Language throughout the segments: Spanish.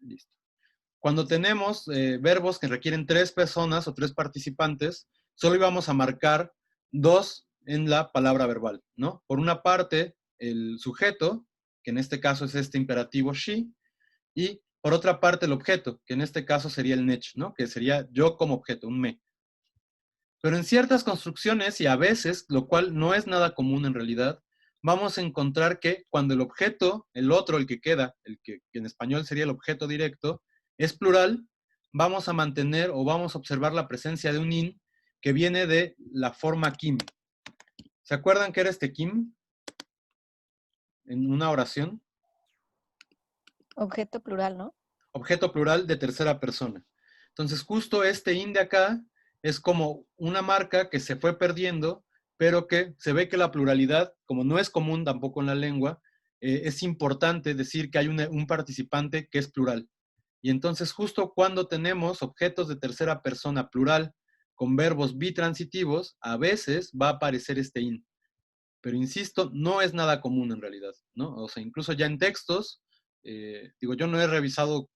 Listo. Cuando tenemos verbos que requieren 3 personas o 3 participantes, solo íbamos a marcar 2 en la palabra verbal, ¿no? Por una parte, el sujeto, que en este caso es este imperativo she, y por otra parte el objeto, que en este caso sería el nech, ¿no? Que sería yo como objeto, un me. Pero en ciertas construcciones, y a veces, lo cual no es nada común en realidad, vamos a encontrar que cuando el objeto, el otro, el que queda, el que en español sería el objeto directo, es plural, vamos a mantener o vamos a observar la presencia de un in que viene de la forma kim. ¿Se acuerdan qué era este kim en una oración? Objeto plural, ¿no? Objeto plural de tercera persona. Entonces, justo este in de acá es como una marca que se fue perdiendo, pero que se ve que la pluralidad, como no es común tampoco en la lengua, es importante decir que hay un participante que es plural. Y entonces, justo cuando tenemos objetos de tercera persona plural con verbos bitransitivos, a veces va a aparecer este in. Pero insisto, no es nada común en realidad, ¿no? O sea, incluso ya en textos, digo, yo no he revisado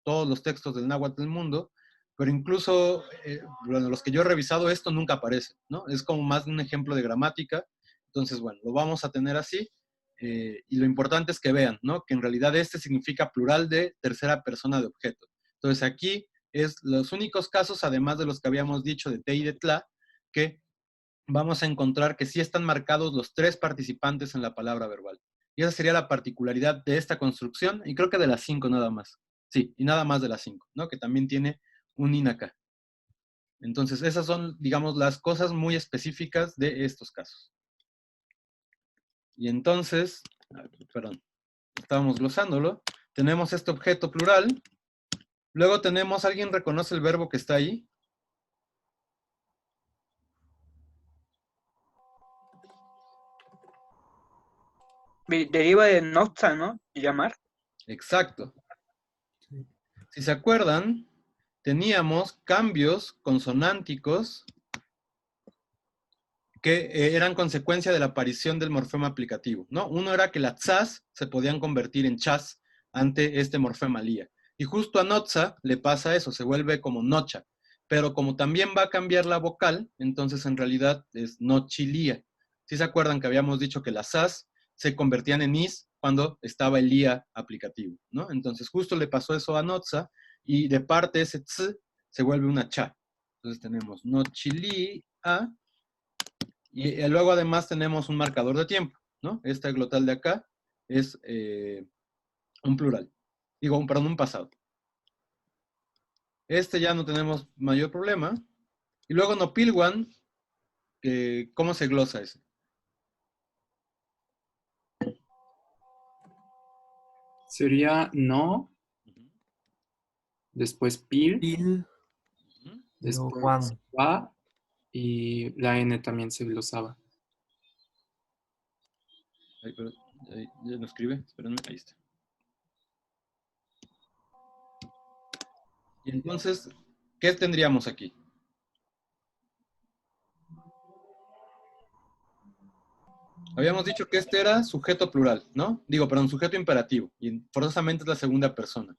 todos los textos del náhuatl del mundo, pero incluso bueno, los que yo he revisado esto nunca aparece, ¿no? Es como más un ejemplo de gramática. Entonces, bueno, lo vamos a tener así. Y lo importante es que vean, ¿no? Que en realidad este significa plural de tercera persona de objeto. Entonces aquí es los únicos casos, además de los que habíamos dicho de te y de tla, que vamos a encontrar que sí están marcados los 3 participantes en la palabra verbal. Y esa sería la particularidad de esta construcción, y creo que de las 5 nada más. Sí, y nada más de las 5, ¿no? Que también tiene un in acá. Entonces, esas son, digamos, las cosas muy específicas de estos casos. Y entonces, perdón, estábamos glosándolo. Tenemos este objeto plural. Luego tenemos, ¿alguien reconoce el verbo que está ahí? Deriva de nozta, ¿no? Llamar. Exacto. Si se acuerdan, teníamos cambios consonánticos que eran consecuencia de la aparición del morfema aplicativo, ¿no? Uno era que las tsas se podían convertir en chas ante este morfema lía. Y justo a notza le pasa eso, se vuelve como nocha. Pero como también va a cambiar la vocal, entonces en realidad es nochilía. ¿Sí se acuerdan que habíamos dicho que las sas se convertían en is cuando estaba el lía aplicativo, ¿no? Entonces justo le pasó eso a notza y de parte ese ts se vuelve una cha. Entonces tenemos nochilía y luego además tenemos un marcador de tiempo, ¿no? Esta glotal de acá es un plural. Digo, perdón, un pasado. Este ya no tenemos mayor problema. Y luego Nopilwan, ¿cómo se glosa ese? Sería no, después pil, Pil, luego después Juan. va y la N también se glosaba. Ay, pero, ya no escribe, espérenme, ahí está. Y entonces, ¿qué tendríamos aquí? Habíamos dicho que este era sujeto plural, ¿no? Digo, perdón, sujeto imperativo. Y forzosamente es la segunda persona.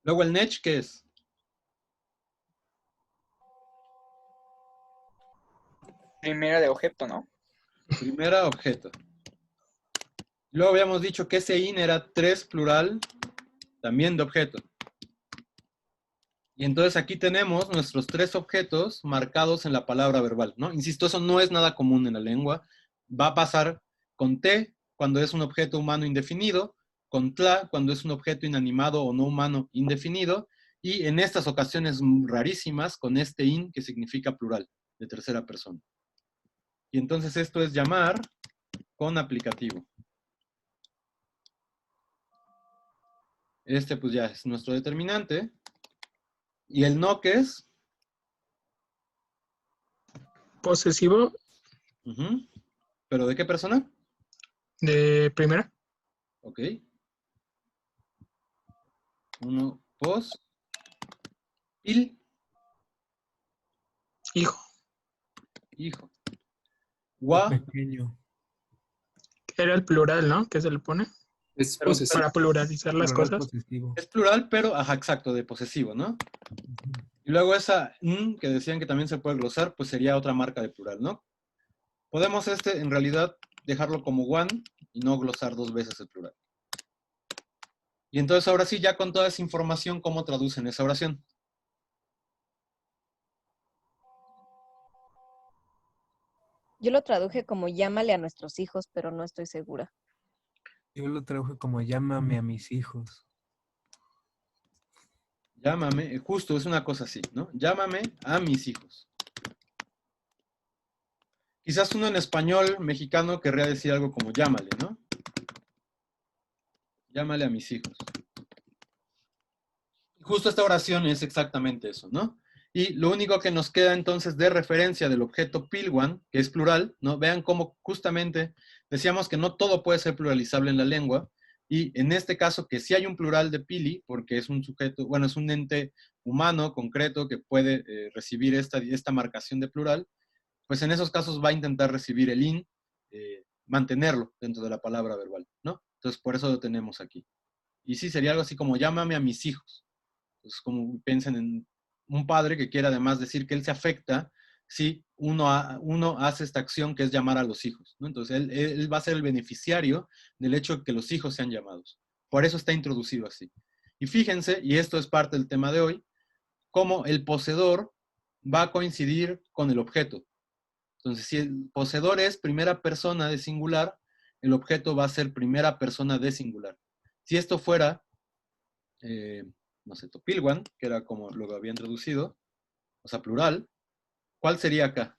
Luego el nech, ¿qué es? Primera de objeto, ¿no? Primera, objeto. Luego habíamos dicho que ese in era 3 plural, también de objeto. Y entonces aquí tenemos nuestros 3 objetos marcados en la palabra verbal, ¿no? Insisto, eso no es nada común en la lengua. Va a pasar con te cuando es un objeto humano indefinido, con tla cuando es un objeto inanimado o no humano indefinido, y en estas ocasiones rarísimas con este in que significa plural, de tercera persona. Y entonces esto es llamar con aplicativo. Este pues ya es nuestro determinante. Y el no que es Posesivo ¿pero de qué persona? de primera. Ok. Uno, pos, il, Hijo. hijo. Gua, Pequeño. Era el plural, ¿no? ¿Qué se le pone? Es Pero- posesivo. Para pluralizar las Plural cosas. posesivo. Es plural, pero, ajá, exacto, de posesivo, ¿no? Ujú. Y luego esa que decían que también se puede glosar, pues sería otra marca de plural, ¿no? Podemos en realidad dejarlo como one y no glosar dos veces el plural. Y entonces ahora sí, ya con toda esa información, ¿cómo traducen esa oración? Yo lo traduje como llámale a nuestros hijos, pero no estoy segura. Yo lo traduje como llámame a mis hijos. Llámame, justo es una cosa así, ¿no? Llámame a mis hijos. Quizás uno en español mexicano querría decir algo como llámale, ¿no? Llámale a mis hijos. Justo esta oración es exactamente eso, ¿no? Y lo único que nos queda entonces de referencia del objeto pilwan, que es plural, ¿no? Vean cómo justamente decíamos que no todo puede ser pluralizable en la lengua, y en este caso que sí hay un plural de pili, porque es un sujeto, bueno, es un ente humano concreto que puede recibir esta marcación de plural, pues en esos casos va a intentar recibir el in, mantenerlo dentro de la palabra verbal, ¿no? Entonces por eso lo tenemos aquí. Y sí, sería algo así como llámame a mis hijos. Pues como piensen en un padre que quiere además decir que él se afecta si uno hace esta acción que es llamar a los hijos, ¿no? Entonces él va a ser el beneficiario del hecho de que los hijos sean llamados. Por eso está introducido así. Y fíjense, y esto es parte del tema de hoy, cómo el poseedor va a coincidir con el objeto. Entonces, si el poseedor es primera persona de singular, el objeto va a ser primera persona de singular. Si esto fuera no sé, Topilwan, que era como lo habían traducido, o sea, plural, ¿cuál sería acá?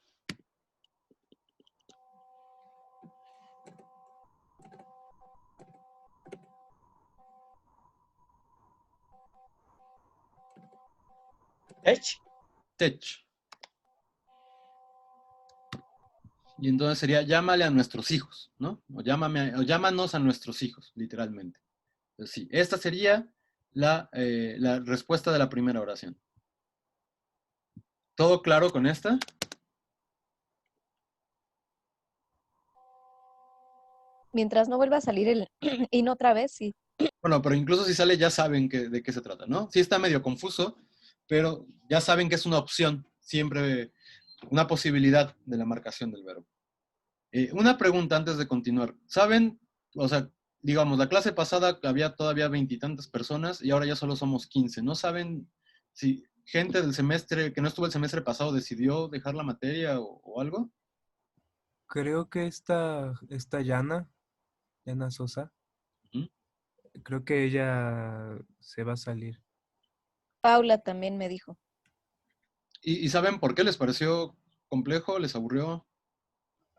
Tech. Tech. Y entonces sería llámale a nuestros hijos, ¿no? O llámanos a nuestros hijos, literalmente. Entonces, sí, esta sería la respuesta de la primera oración. ¿Todo claro con esta? Mientras no vuelva a salir el in otra vez, sí. Bueno, pero incluso si sale ya saben de qué se trata, ¿no? Sí está medio confuso, pero ya saben que es una opción, siempre una posibilidad de la marcación del verbo. Una pregunta antes de continuar. ¿Saben? O sea, digamos, la clase pasada había todavía veintitantas personas y ahora ya solo somos 15. ¿No saben si gente del semestre que no estuvo el semestre pasado decidió dejar la materia o algo? Creo que esta Yana Sosa, ¿Mm? creo que ella se va a salir. Paula también me dijo. ¿Y saben por qué les pareció complejo? ¿Les aburrió?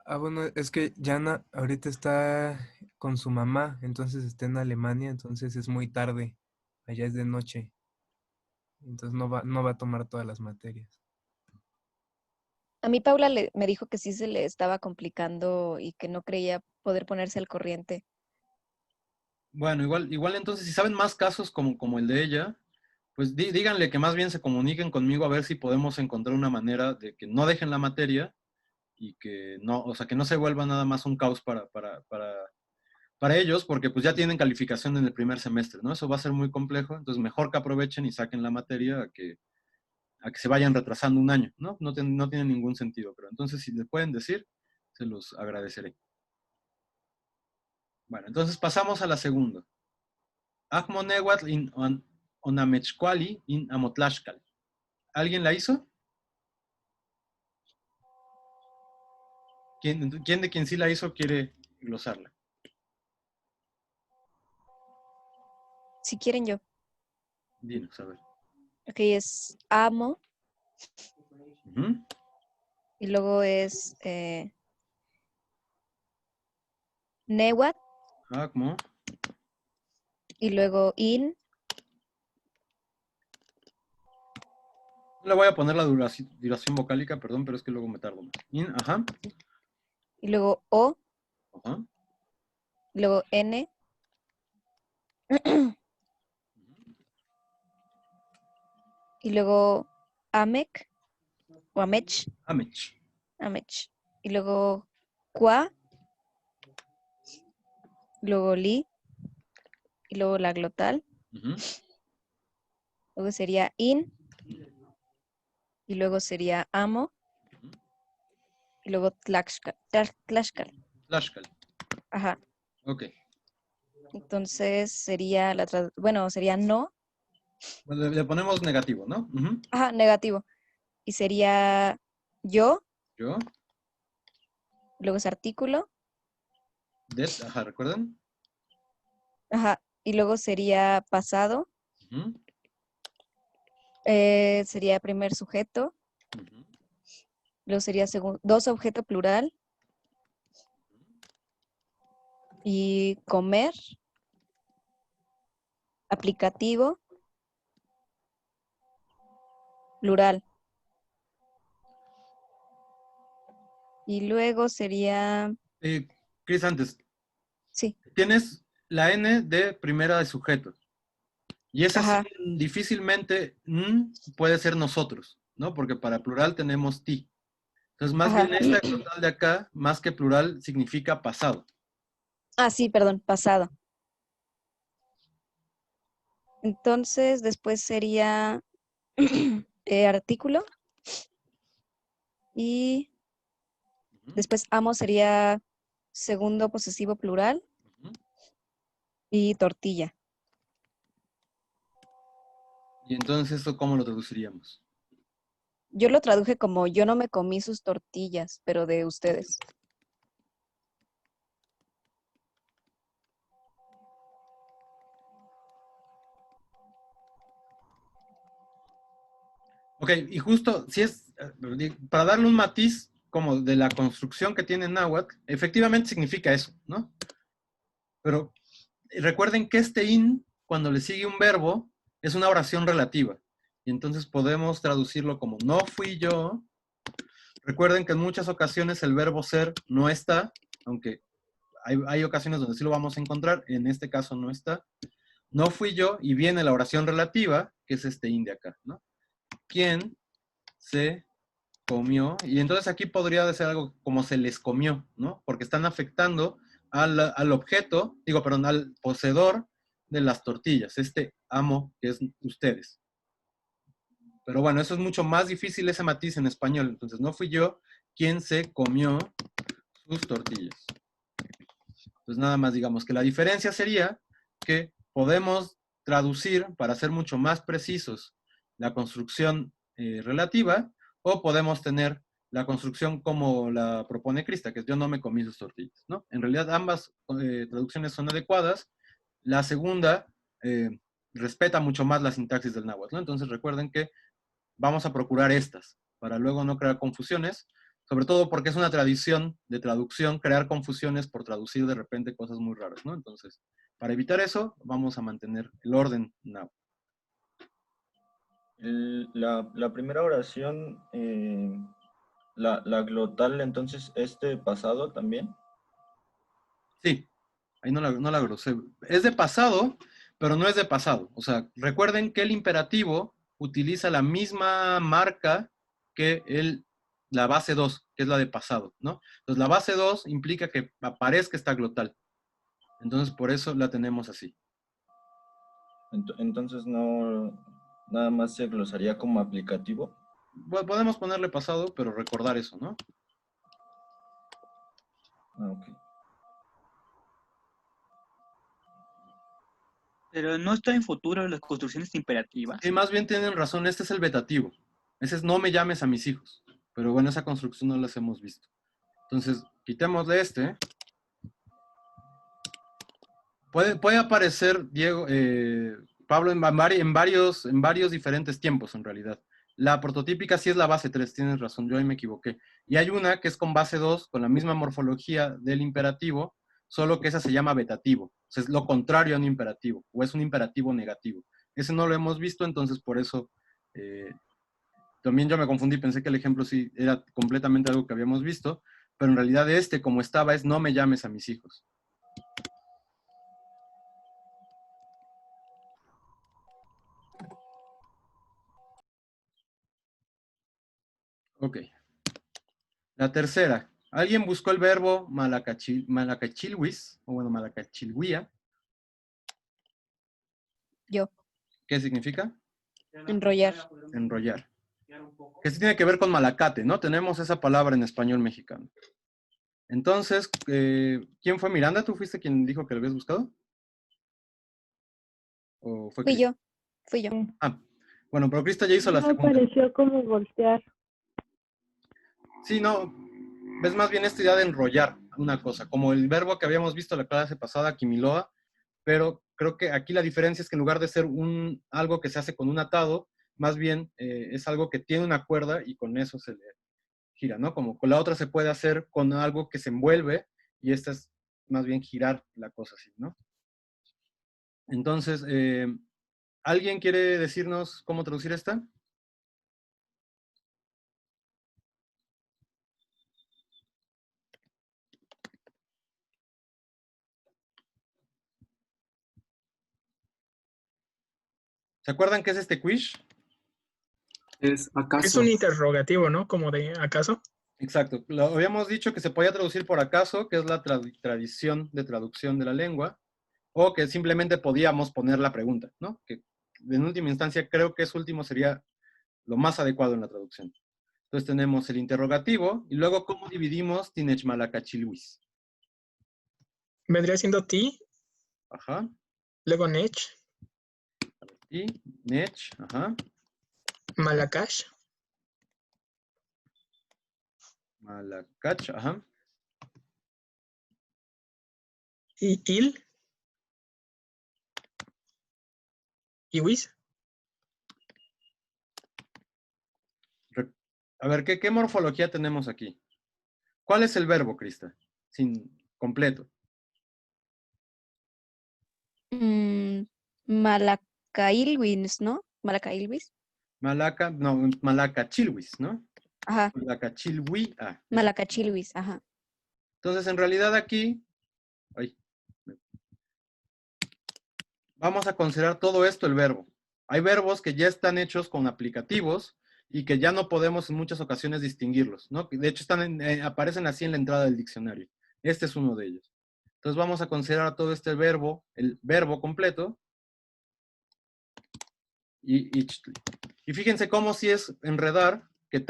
Ah, bueno, es que Yana ahorita está con su mamá, entonces está en Alemania, entonces es muy tarde, allá es de noche, entonces no va a tomar todas las materias. A mí Paula me dijo que sí se le estaba complicando y que no creía poder ponerse al corriente. Bueno, igual entonces, si saben más casos como el de ella, pues díganle que más bien se comuniquen conmigo a ver si podemos encontrar una manera de que no dejen la materia y que no, o sea, que no se vuelva nada más un caos para ellos, porque pues ya tienen calificación en el primer semestre, ¿no? Eso va a ser muy complejo, entonces mejor que aprovechen y saquen la materia a que se vayan retrasando un año, ¿no? No tiene ningún sentido, pero entonces si le pueden decir, se los agradeceré. Bueno, entonces pasamos a la segunda. Ajmonewatl in Onamechkuali in Amotlashkal. ¿Alguien la hizo? ¿Quién de quien sí la hizo quiere glosarla? Si quieren yo. Dinos, a ver. Ok, es amo Ujú. y luego es newat Ajmo. y luego in Le voy a poner la duración vocálica, perdón, pero es que luego me tardo más. Ajá. y luego o, Ajá. y luego n y luego amec o amech, Amech. amech. Y luego qua, luego li y luego la glotal. Ujú. Luego sería in, y luego sería amo, Ujú. y luego tlaxcal. Tlaxcal. Ajá. Ok. Entonces sería bueno, sería no, Bueno, le ponemos negativo, ¿no? Ujú. ajá, negativo. Y sería yo, Yo. luego es artículo, Ajá, ¿recuerdan? ajá, y luego sería pasado, Ujú. sería primer sujeto, Ujú. luego sería dos objeto plural, y comer, aplicativo, plural. Y luego sería, Cris, antes, sí, tienes la N de primera de sujeto. Y ese sí, ajá, difícilmente puede ser nosotros, ¿no? Porque para plural tenemos ti. Entonces, más ajá. bien esta glotal de acá, más que plural, significa pasado. Ah, sí, perdón, pasado. Entonces, después sería artículo y Ujú, después amo sería segundo posesivo plural ujú. y tortilla. Y entonces, ¿esto cómo lo traduciríamos? Yo lo traduje como yo no me comí sus tortillas, pero de ustedes. Ok, y justo, si es, para darle un matiz como de la construcción que tiene náhuatl, efectivamente significa eso, ¿no? Pero recuerden que este in, cuando le sigue un verbo, es una oración relativa. Y entonces podemos traducirlo como no fui yo. Recuerden que en muchas ocasiones el verbo ser no está, aunque hay ocasiones donde sí lo vamos a encontrar, en este caso no está. No fui yo, y viene la oración relativa, que es este in de acá, ¿no? ¿Quién se comió? Y entonces aquí podría ser algo como se les comió, ¿no? Porque están afectando al objeto, digo, perdón, al poseedor de las tortillas, este amo que es ustedes. Pero bueno, eso es mucho más difícil ese matiz en español. Entonces, no fui yo quien se comió sus tortillas. Pues nada más digamos que la diferencia sería que podemos traducir para ser mucho más precisos la construcción relativa, o podemos tener la construcción como la propone Krista, que es yo no me comí sus tortillas, ¿no? En realidad ambas traducciones son adecuadas. La segunda respeta mucho más la sintaxis del náhuatl, ¿no? Entonces recuerden que vamos a procurar estas para luego no crear confusiones, sobre todo porque es una tradición de traducción crear confusiones por traducir de repente cosas muy raras, ¿no? Entonces, para evitar eso, vamos a mantener el orden now. La primera oración, la glotal, entonces, pasado también. Sí, ahí no la grosé. Es de pasado, pero no es de pasado. O sea, recuerden que el imperativo utiliza la misma marca que la base 2, que es la de pasado, ¿no? Entonces, la base 2 implica que aparezca esta glotal. Entonces, por eso la tenemos así. Entonces no, nada más se glosaría como aplicativo. Podemos ponerle pasado, pero recordar eso, ¿no? Ah, ok. Pero no está en futuro las construcciones imperativas. Sí, más bien tienen razón, este es el vetativo. Ese es no me llames a mis hijos. Pero bueno, esa construcción no las hemos visto. Entonces, quitémosle este. Puede aparecer, Diego, Pablo, en varios diferentes tiempos, en realidad. La prototípica sí es la base 3, tienes razón, yo ahí me equivoqué. Y hay una que es con base 2, con la misma morfología del imperativo, solo que esa se llama vetativo. O sea, es lo contrario a un imperativo, o es un imperativo negativo. Ese no lo hemos visto, entonces por eso también yo me confundí, pensé que el ejemplo sí era completamente algo que habíamos visto, pero en realidad este, como estaba, es no me llames a mis hijos. Ok. La tercera. ¿Alguien buscó el verbo malacachilhuis? O bueno, malacachilhuía. Yo, ¿Qué significa? enrollar. Enrollar. Que sí tiene que ver con malacate, ¿no? Tenemos esa palabra en español mexicano. Entonces, ¿quién fue Miranda? ¿Tú fuiste quien dijo que lo habías buscado? ¿O fue Fui Crista? yo, fui yo. Ah, bueno, pero Crista ya hizo la Me segunda. pareció como voltear. Sí, no, ves más bien esta idea de enrollar una cosa, como el verbo que habíamos visto la clase pasada, kimiloa, pero creo que aquí la diferencia es que en lugar de ser algo que se hace con un atado, más bien es algo que tiene una cuerda y con eso se le gira, ¿no? Como con la otra se puede hacer con algo que se envuelve y esta es más bien girar la cosa así, ¿no? Entonces, ¿alguien quiere decirnos cómo traducir esta? ¿Se acuerdan qué es este quiz? Es Es acaso. un interrogativo, ¿no? Como de ¿acaso? Exacto. Lo habíamos dicho que se podía traducir por acaso, que es la tradición de traducción de la lengua, o que simplemente podíamos poner la pregunta, ¿no? Que en última instancia creo que eso último sería lo más adecuado en la traducción. Entonces tenemos el interrogativo y luego cómo dividimos Tinechmalacachilhuis. Vendría siendo ti, Ajá. luego nech, Y Nech, ajá. malakash, Malacach, ajá. y il, y wis. A ver, ¿qué morfología tenemos aquí? ¿Cuál es el verbo, Crista? Sin completo. Malacailwins, ¿no? Malacailwis. Malacachilhuis, ¿no? Ajá, Malacachilhui, eso. Malacachilwis, ajá. Entonces, en realidad aquí, ay, vamos a considerar todo esto el verbo. Hay verbos que ya están hechos con aplicativos y que ya no podemos en muchas ocasiones distinguirlos, ¿no? De hecho, aparecen así en la entrada del diccionario. Este es uno de ellos. Entonces vamos a considerar todo este verbo, el verbo completo, y fíjense cómo si es enredar, que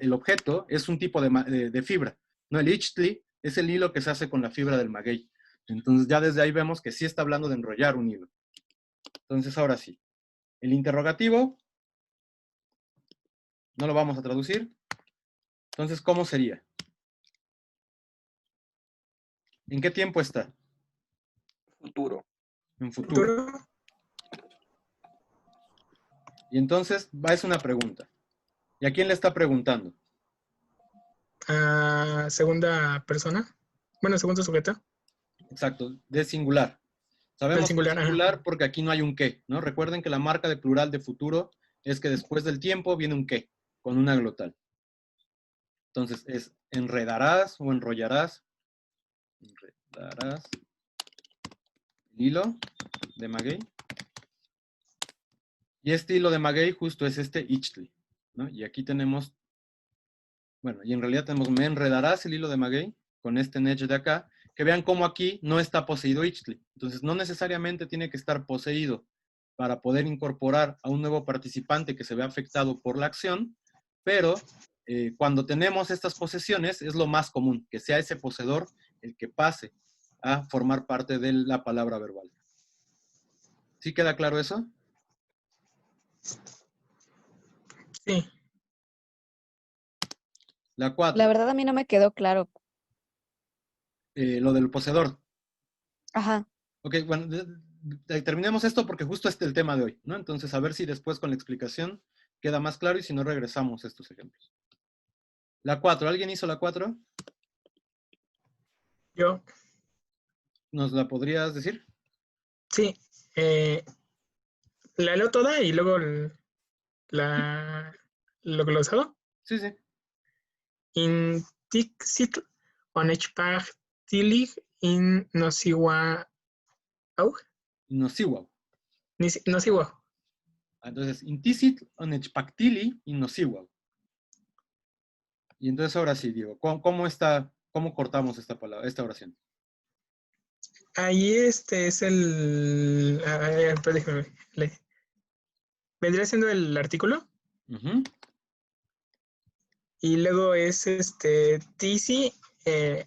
el objeto es un tipo de fibra, ¿no? El ichtli es el hilo que se hace con la fibra del maguey. Entonces ya desde ahí vemos que sí está hablando de enrollar un hilo. Entonces ahora sí, el interrogativo no lo vamos a traducir. Entonces, ¿cómo sería? ¿En qué tiempo está? Futuro. En futuro. Y entonces es una pregunta. ¿Y a quién le está preguntando? Segunda persona. Bueno, segundo sujeto. Exacto, de singular. Sabemos que es singular, singular porque aquí no hay un qué, ¿no? Recuerden que la marca de plural de futuro es que después del tiempo viene un qué, con una glotal. Entonces, es enredarás o enrollarás. Enredarás el hilo de maguey. Y este hilo de maguey justo es este ichtli, ¿no? Y aquí tenemos, bueno, y en realidad tenemos me enredarás el hilo de maguey con este nech de acá, que vean cómo aquí no está poseído ichtli. Entonces, no necesariamente tiene que estar poseído para poder incorporar a un nuevo participante que se ve afectado por la acción, pero cuando tenemos estas posesiones es lo más común, que sea ese poseedor el que pase a formar parte de la palabra verbal. ¿Sí queda claro eso? Sí. La 4. La verdad a mí no me quedó claro. Lo del poseedor. Ajá. Ok, bueno, terminemos esto porque justo este es el tema de hoy, ¿no? Entonces, a ver si después con la explicación queda más claro y si no regresamos a estos ejemplos. La 4, ¿alguien hizo la 4? Yo. ¿Nos la podrías decir? Sí. La leo toda y luego lo glosado. Sí, sí. In Tixit onechpachtilig in nosiwa. Nociwa. Nosiwa. Entonces, intisit onechpactili y nociwa. Y entonces ahora sí, Diego, ¿cómo cortamos esta palabra, esta oración? Ahí es el... pero déjame ver. Vendría siendo el artículo. Ujú, Y luego es TC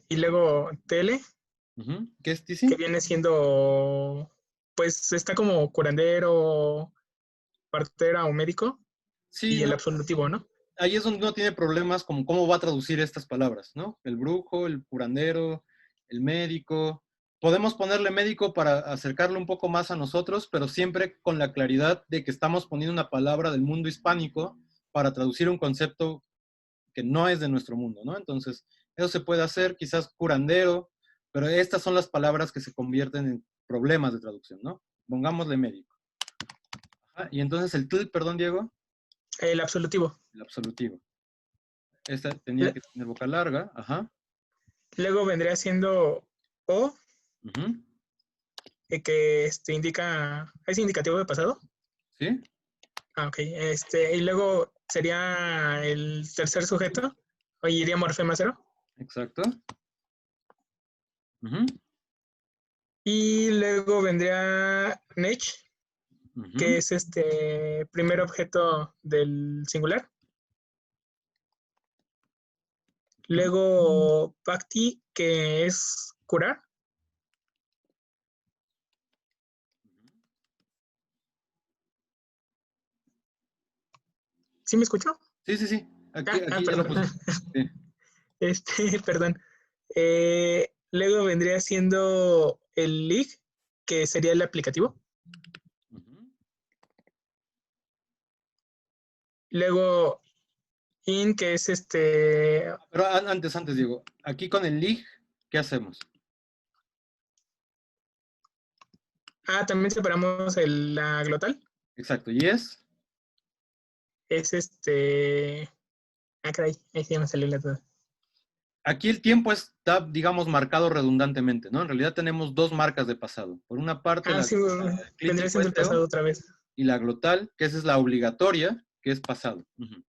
y luego tele, ujú. ¿Qué es que TC? viene siendo, pues está como curandero, partera o médico, Sí, y el no, absolutivo, ¿no? ahí es donde uno tiene problemas como cómo va a traducir estas palabras, ¿no? El brujo, el curandero, el médico. Podemos ponerle médico para acercarlo un poco más a nosotros, pero siempre con la claridad de que estamos poniendo una palabra del mundo hispánico para traducir un concepto que no es de nuestro mundo, ¿no? Entonces, eso se puede hacer, quizás curandero, pero estas son las palabras que se convierten en problemas de traducción, ¿no? Pongámosle médico. Ajá, y entonces el tl, perdón, Diego, El absolutivo. el absolutivo. Esta tenía Le- que tener boca larga, ajá. Luego vendría siendo O, Ujú. que indica, ¿es indicativo de pasado? ¿Sí? Ah, ok. Y luego sería el tercer sujeto, o iría morfema cero. Exacto. Ujú, Y luego vendría Nech, que ujú. es primer objeto del singular. Luego Bhakti, que es curar. ¿Sí me escuchó? Sí, sí, sí. Aquí ya lo Perdón. puse. Sí. Perdón. Luego vendría siendo el lig, que sería el aplicativo. Ujú. Luego in, que es Pero antes, Diego, aquí con el lig, ¿qué hacemos? también separamos la glotal. Exacto. ¿Y es? Es caray, ahí sí ya me salió la duda. Aquí el tiempo está, digamos, marcado redundantemente, ¿no? En realidad tenemos dos marcas de pasado. Por una parte, la Sí, vendría clítico siendo el éteo pasado otra vez. y la glotal, que esa es la obligatoria, que es pasado. Ujú.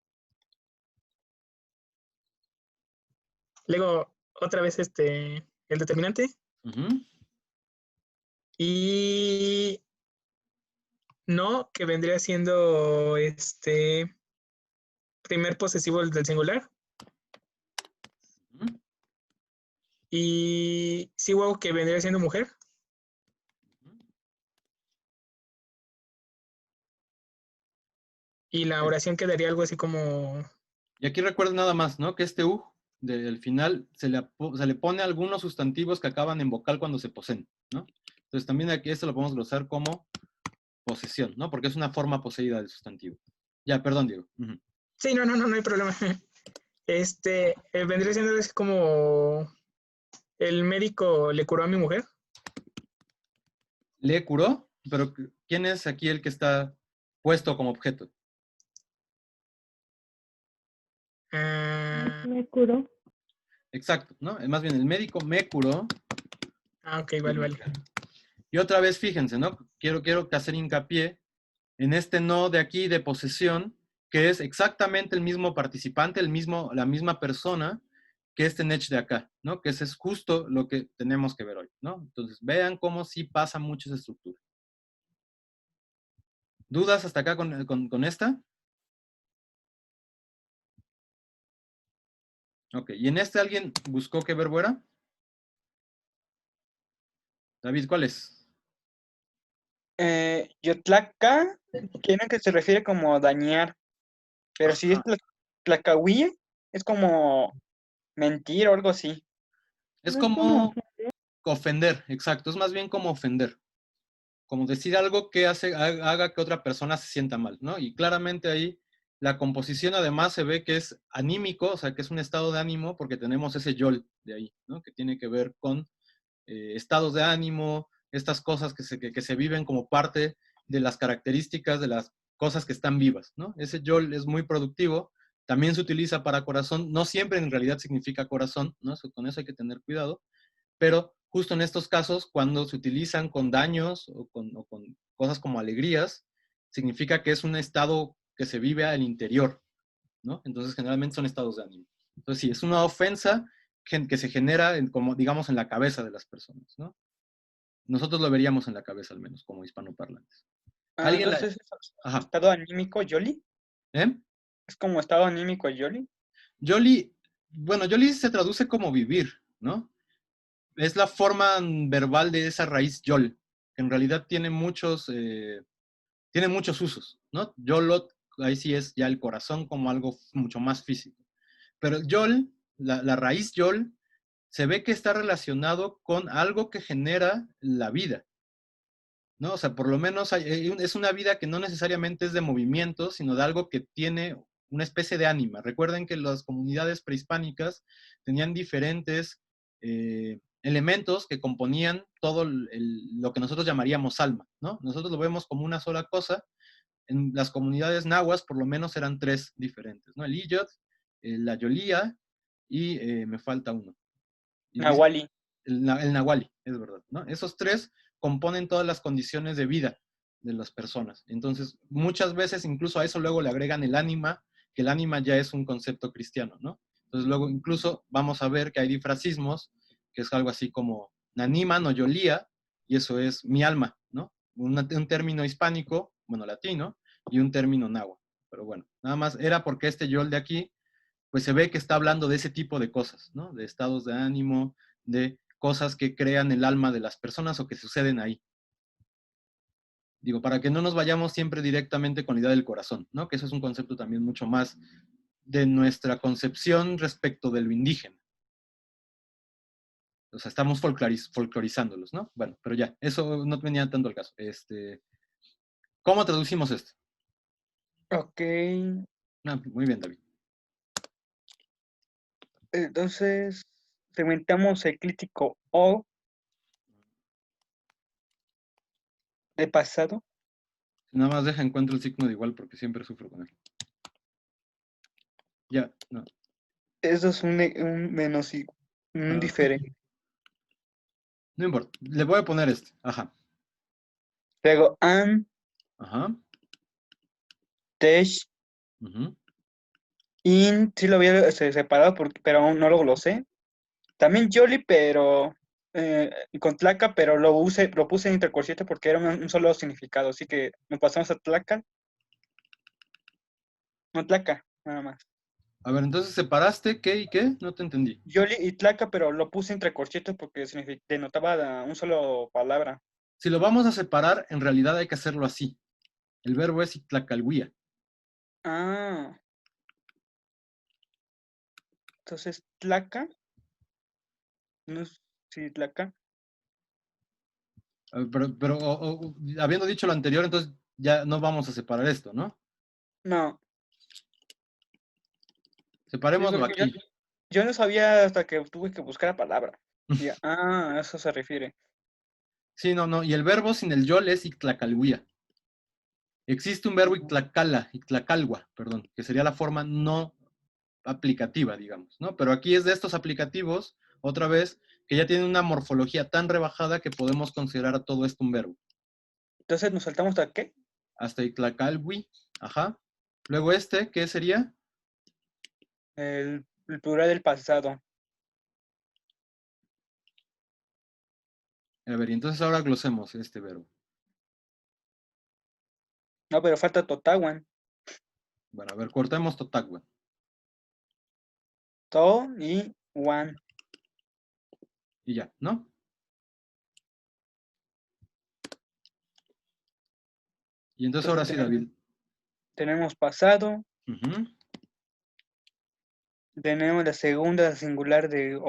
Luego, otra vez el determinante. Ujú. Y no, que vendría siendo primer posesivo del singular. Ujú. Y Siwao, que vendría siendo mujer. Y la oración quedaría algo así como... Y aquí recuerden nada más, ¿no? Que este U del final se le pone algunos sustantivos que acaban en vocal cuando se poseen, ¿no? Entonces también aquí esto lo podemos glosar como posesión, ¿no? Porque es una forma poseída del sustantivo. Ya, perdón, Diego. Ujú. Sí, no hay problema. Vendría siendo así como el médico le curó a mi mujer. Le curó, pero ¿quién es aquí el que está puesto como objeto? Me curó. Exacto, ¿no? Más bien el médico me curó. Ok, vale. Y otra vez, fíjense, ¿no? Quiero hacer hincapié en este no de aquí de posesión, que es exactamente el mismo participante, la misma persona que este Nech de acá, ¿no? Que ese es justo lo que tenemos que ver hoy, ¿no? Entonces, vean cómo sí pasa mucho esa estructura. ¿Dudas hasta acá con esta? Ok, ¿y en este alguien buscó qué verbo era? David, ¿cuál es? Yotlaca, quieren que se refiere como dañar, pero si es tlacahuille, es como mentir o algo así. Es No es como como ofender, exacto, es más bien como ofender. Como decir algo que haga que otra persona se sienta mal, ¿no? Y claramente ahí la composición además se ve que es anímico, o sea, que es un estado de ánimo, porque tenemos ese yol de ahí, ¿no? Que tiene que ver con estados de ánimo, estas cosas que se viven como parte de las características de las cosas que están vivas, ¿no? Ese yol es muy productivo, también se utiliza para corazón, no siempre en realidad significa corazón, ¿no? Con eso hay que tener cuidado, pero justo en estos casos, cuando se utilizan con daños o con cosas como alegrías, significa que es un estado que se vive al interior, ¿no? Entonces, generalmente son estados de ánimo. Entonces, sí, es una ofensa que se genera, como digamos, en la cabeza de las personas, ¿no? Nosotros lo veríamos en la cabeza, al menos, como hispanoparlantes. Ah, ¿Alguien la- entonces, Ajá. estado anímico, Yoli. ¿Eh? Es como estado anímico, Yoli. Yoli, bueno, Yoli se traduce como vivir, ¿no? Es la forma verbal de esa raíz Yol, que en realidad tiene muchos usos, ¿no? Yolot, ahí sí es ya el corazón como algo mucho más físico. Pero Yol, la raíz Yol, se ve que está relacionado con algo que genera la vida, ¿no? O sea, por lo menos es una vida que no necesariamente es de movimiento, sino de algo que tiene una especie de ánima. Recuerden que las comunidades prehispánicas tenían diferentes elementos que componían todo lo que nosotros llamaríamos alma, ¿no? Nosotros lo vemos como una sola cosa. En las comunidades nahuas, por lo menos, eran tres diferentes, ¿no? El Iyot, la Yolía y me falta uno. Y Nahuali. el Nahuali, es verdad, ¿no? Esos tres componen todas las condiciones de vida de las personas. Entonces, muchas veces incluso a eso luego le agregan el ánima, que el ánima ya es un concepto cristiano, ¿no? Entonces, luego incluso vamos a ver que hay difracismos, que es algo así como nanima, no yolía, y eso es mi alma, ¿no? Un término hispánico, bueno, latino, y un término náhuatl. Pero bueno, nada más era porque este yol de aquí, pues se ve que está hablando de ese tipo de cosas, ¿no? De estados de ánimo, de cosas que crean el alma de las personas o que suceden ahí. Digo, para que no nos vayamos siempre directamente con la idea del corazón, ¿no? Que eso es un concepto también mucho más de nuestra concepción respecto de lo indígena. O sea, estamos folclorizándolos, ¿no? Bueno, pero ya, eso no venía tanto al caso. ¿Cómo traducimos esto? Ok. Muy bien, David. Entonces, segmentamos el crítico O de pasado. Nada más deja encuentro el signo de igual porque siempre sufro con él. Ya, no. Eso es un menos y un diferente. No importa. Le voy a poner este. Ajá. Luego, an, Ajá. tesh, Uh-huh. in, sí lo había separado, pero aún no lo glosé. También Yoli, pero con Tlaca, pero lo puse en intercorciente porque era un solo significado. Así que nos pasamos a Tlaca. No Tlaca, nada más. A ver, entonces separaste qué y qué, no te entendí. Yoli y Tlaca, pero lo puse entre corchetes porque denotaba un solo palabra. Si lo vamos a separar, en realidad hay que hacerlo así. El verbo es itlacalhuía. Ah. Entonces, Tlaca. No es sí, Tlaca. Pero habiendo dicho lo anterior, entonces ya no vamos a separar esto, ¿no? No. Sí, Separémoslo porque aquí. yo no sabía hasta que tuve que buscar la palabra. Y, a eso se refiere. Sí, no. Y el verbo sin el yol es itlacalhuía. Existe un verbo itlacalgua, perdón, que sería la forma no aplicativa, digamos, ¿no? Pero aquí es de estos aplicativos, otra vez, que ya tienen una morfología tan rebajada que podemos considerar a todo esto un verbo. Entonces, ¿nos saltamos a qué? Hasta itlacalhui, ajá. Luego ¿qué sería? El plural del pasado. A ver, y entonces ahora glosemos este verbo. No, pero falta Totawan. Bueno, a ver, cortemos totagua. To y Wan. Y ya, ¿no? Y entonces ahora sí, David. Tenemos pasado. Uh-huh. Tenemos la segunda singular de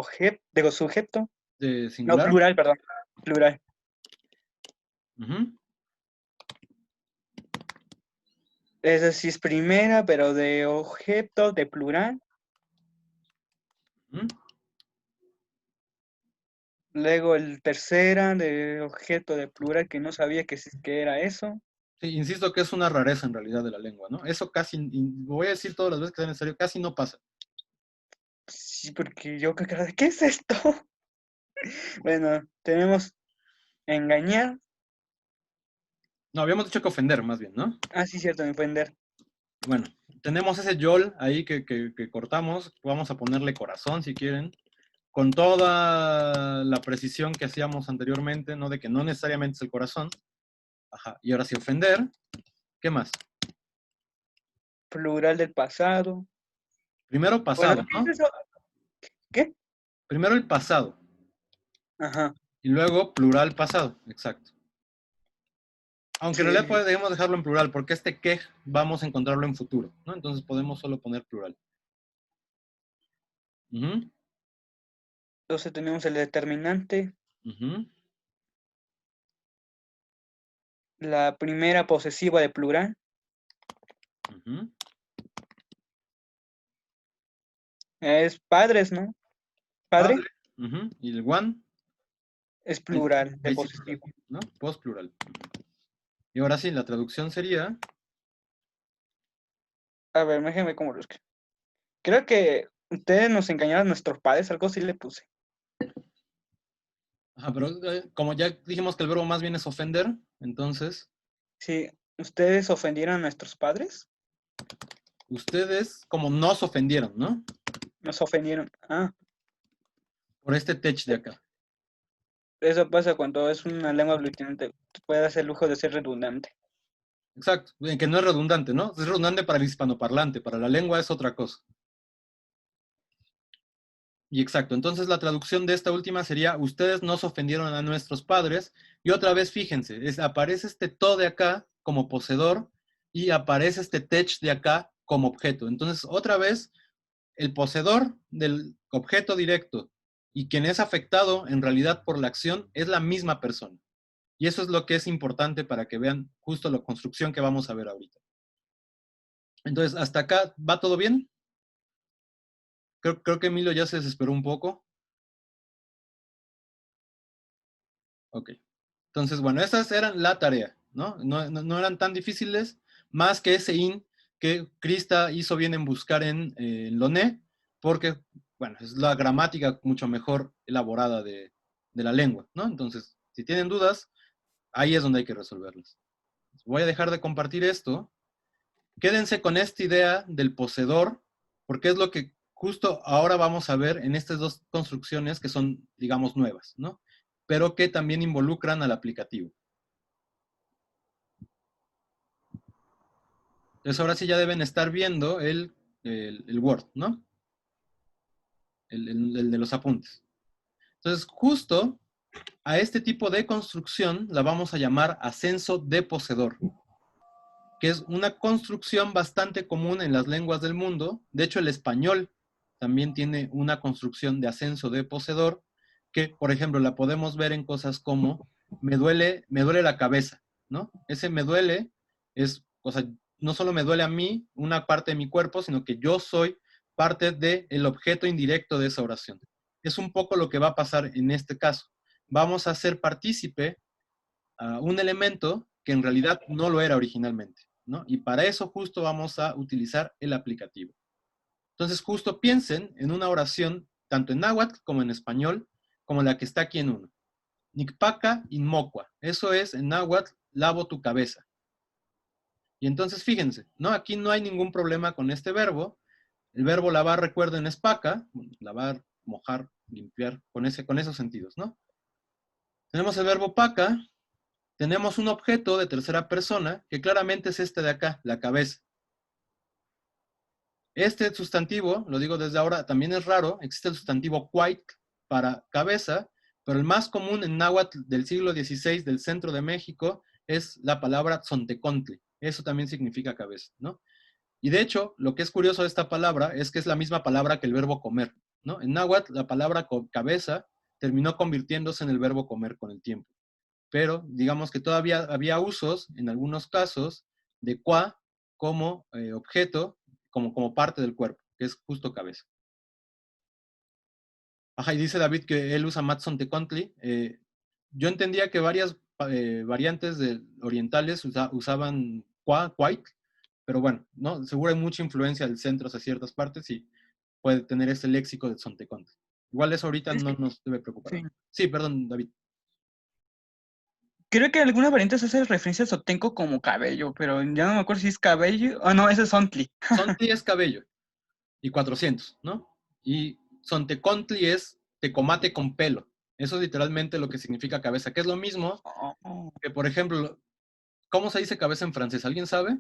sujeto. De singular. No, plural, perdón. Plural. Uh-huh. Esa sí es primera, pero de objeto, de plural. Uh-huh. Luego el tercera de objeto de plural, que no sabía que era eso. Sí, insisto que es una rareza en realidad de la lengua, ¿no? Eso casi, voy a decir todas las veces que sea necesario, casi no pasa. Sí, porque yo creo que, ¿qué es esto? Bueno, tenemos engañar. No, habíamos dicho que ofender, más bien, ¿no? Ah, sí, cierto, ofender. Bueno, tenemos ese yol ahí que cortamos. Vamos a ponerle corazón si quieren. con toda la precisión que hacíamos anteriormente, ¿no? De que no necesariamente es el corazón. Ajá. Y ahora sí, ofender. ¿Qué más? Plural del pasado. Primero pasado, Bueno, ¿no? eso- ¿Qué? Primero el pasado. Ajá. Y luego plural pasado. Exacto. Aunque en Sí. realidad podemos dejarlo en plural, porque este que vamos a encontrarlo en futuro, ¿no? Entonces podemos solo poner plural. Ujú, Entonces tenemos el determinante, ujú, la primera posesiva de plural, ujú. es padres, ¿no? Padre Padre. Ujú. Y el one, es ahí, plural de ahí sí plural, posesivo. ¿no? Post plural. Y ahora sí, la traducción sería, A ver, déjeme cómo lo escribo. Creo que ustedes nos engañaron a nuestros padres, algo sí le puse. ajá, pero como ya dijimos que el verbo más bien es ofender, entonces, Sí, ustedes ofendieron a nuestros padres, ustedes como nos ofendieron, ¿no? nos ofendieron. Ah, Por este tech de acá. eso pasa cuando es una lengua aglutinante. Puede hacer lujo de ser redundante. Exacto, en que no es redundante, ¿no? Es redundante para el hispanoparlante, para la lengua es otra cosa. Y exacto, entonces la traducción de esta última sería, ustedes nos ofendieron a nuestros padres, y otra vez fíjense, aparece este to de acá como poseedor, y aparece este tech de acá como objeto. Entonces, otra vez, el poseedor del objeto directo y quien es afectado en realidad por la acción es la misma persona. Y eso es lo que es importante para que vean justo la construcción que vamos a ver ahorita. Entonces, hasta acá, ¿va todo bien? Creo que Emilio ya se desesperó un poco. Ok. Entonces, bueno, esas eran la tarea, ¿no? No eran tan difíciles, más que ese in que Krista hizo bien en buscar en Loné, porque, bueno, es la gramática mucho mejor elaborada de la lengua, ¿no? Entonces, si tienen dudas, ahí es donde hay que resolverlas. Voy a dejar de compartir esto. Quédense con esta idea del poseedor, porque es lo que justo ahora vamos a ver en estas dos construcciones que son, digamos, nuevas, ¿no? Pero que también involucran al aplicativo. Entonces ahora sí ya deben estar viendo el Word, ¿no? El de los apuntes. Entonces justo a este tipo de construcción la vamos a llamar ascenso de poseedor, que es una construcción bastante común en las lenguas del mundo. De hecho, el español también tiene una construcción de ascenso de poseedor, que, por ejemplo, la podemos ver en cosas como me duele la cabeza, ¿no? Ese me duele es, o sea, no solo me duele a mí una parte de mi cuerpo, sino que yo soy parte del objeto indirecto de esa oración. Es un poco lo que va a pasar en este caso. Vamos a hacer partícipe a un elemento que en realidad no lo era originalmente, ¿no? Y para eso justo vamos a utilizar el aplicativo. Entonces justo piensen en una oración, tanto en náhuatl como en español, como la que está aquí en uno. Nicpaca inmocua. Eso es en náhuatl, lavo tu cabeza. Y entonces fíjense, ¿no? Aquí no hay ningún problema con este verbo. El verbo lavar, recuerden, es paca, lavar, mojar, limpiar, con esos sentidos, ¿no? Tenemos el verbo paca, tenemos un objeto de tercera persona que claramente es este de acá, la cabeza. Este sustantivo, lo digo desde ahora, también es raro. Existe el sustantivo cuaitl para cabeza, pero el más común en náhuatl del siglo XVI del centro de México es la palabra tzontecontli. Eso también significa cabeza, ¿no? Y de hecho, lo que es curioso de esta palabra es que es la misma palabra que el verbo comer, ¿no? En náhuatl, la palabra cabeza terminó convirtiéndose en el verbo comer con el tiempo. Pero digamos que todavía había usos, en algunos casos, de qua como objeto, como parte del cuerpo, que es justo cabeza. Ajá, y dice David que él usa Matson Tecontli. Yo entendía que varias variantes orientales usaban quait, pero bueno, ¿no? Seguro hay mucha influencia del centro hacia ciertas partes y puede tener ese léxico de Sontecontli. Igual eso ahorita Es no que- nos debe preocupar. sí. Sí, perdón, David. Creo que algunas variantes hacen referencia a Sotenco como cabello, pero ya no me acuerdo si es cabello. Ah, no, ese es Sontli. Sontli es cabello y 400, ¿no? Y Sontecontli es tecomate con pelo. Eso es literalmente lo que significa cabeza, que es lo mismo que, por ejemplo, ¿cómo se dice cabeza en francés? ¿Alguien sabe?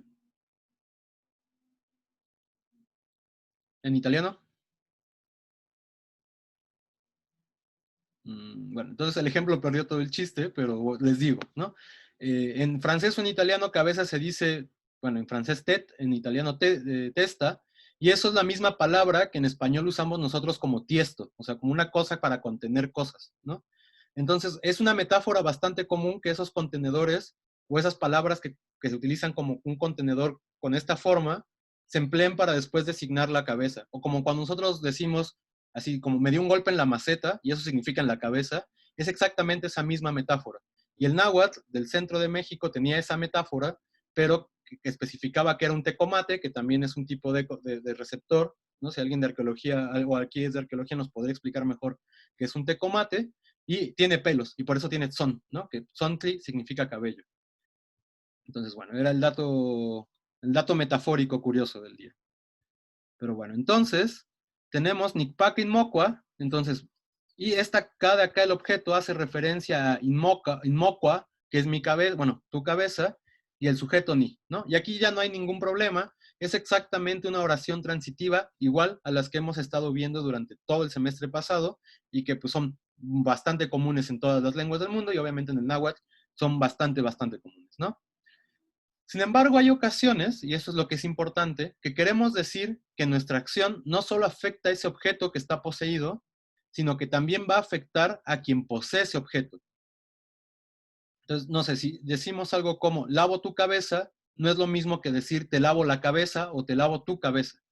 ¿En italiano? Bueno, entonces el ejemplo perdió todo el chiste, pero les digo, ¿no? En francés o en italiano cabeza se dice, bueno, en francés tête, en italiano testa, y eso es la misma palabra que en español usamos nosotros como tiesto, o sea, como una cosa para contener cosas, ¿no? Entonces, es una metáfora bastante común que esos contenedores o esas palabras que se utilizan como un contenedor con esta forma, se empleen para después designar la cabeza. O como cuando nosotros decimos, así como me dio un golpe en la maceta, y eso significa en la cabeza, es exactamente esa misma metáfora. Y el náhuatl del centro de México tenía esa metáfora, pero que especificaba que era un tecomate, que también es un tipo de receptor, ¿no? Si alguien de arqueología, o aquí es de arqueología, nos podría explicar mejor qué es un tecomate, y tiene pelos, y por eso tiene tzon, ¿no? Que tzontli significa cabello. Entonces, bueno, era el dato metafórico curioso del día. Pero bueno, entonces, tenemos Nikpak Inmokwa, entonces, y cada acá el objeto hace referencia a Inmokwa, que es mi cabeza, bueno, tu cabeza, y el sujeto ni, ¿no? Y aquí ya no hay ningún problema, es exactamente una oración transitiva, igual a las que hemos estado viendo durante todo el semestre pasado, y que pues son bastante comunes en todas las lenguas del mundo, y obviamente en el náhuatl son bastante comunes, ¿no? Sin embargo, hay ocasiones, y eso es lo que es importante, que queremos decir que nuestra acción no solo afecta a ese objeto que está poseído, sino que también va a afectar a quien posee ese objeto. Entonces, no sé, si decimos algo como lavo tu cabeza, no es lo mismo que decir te lavo la cabeza o te lavo tu cabeza,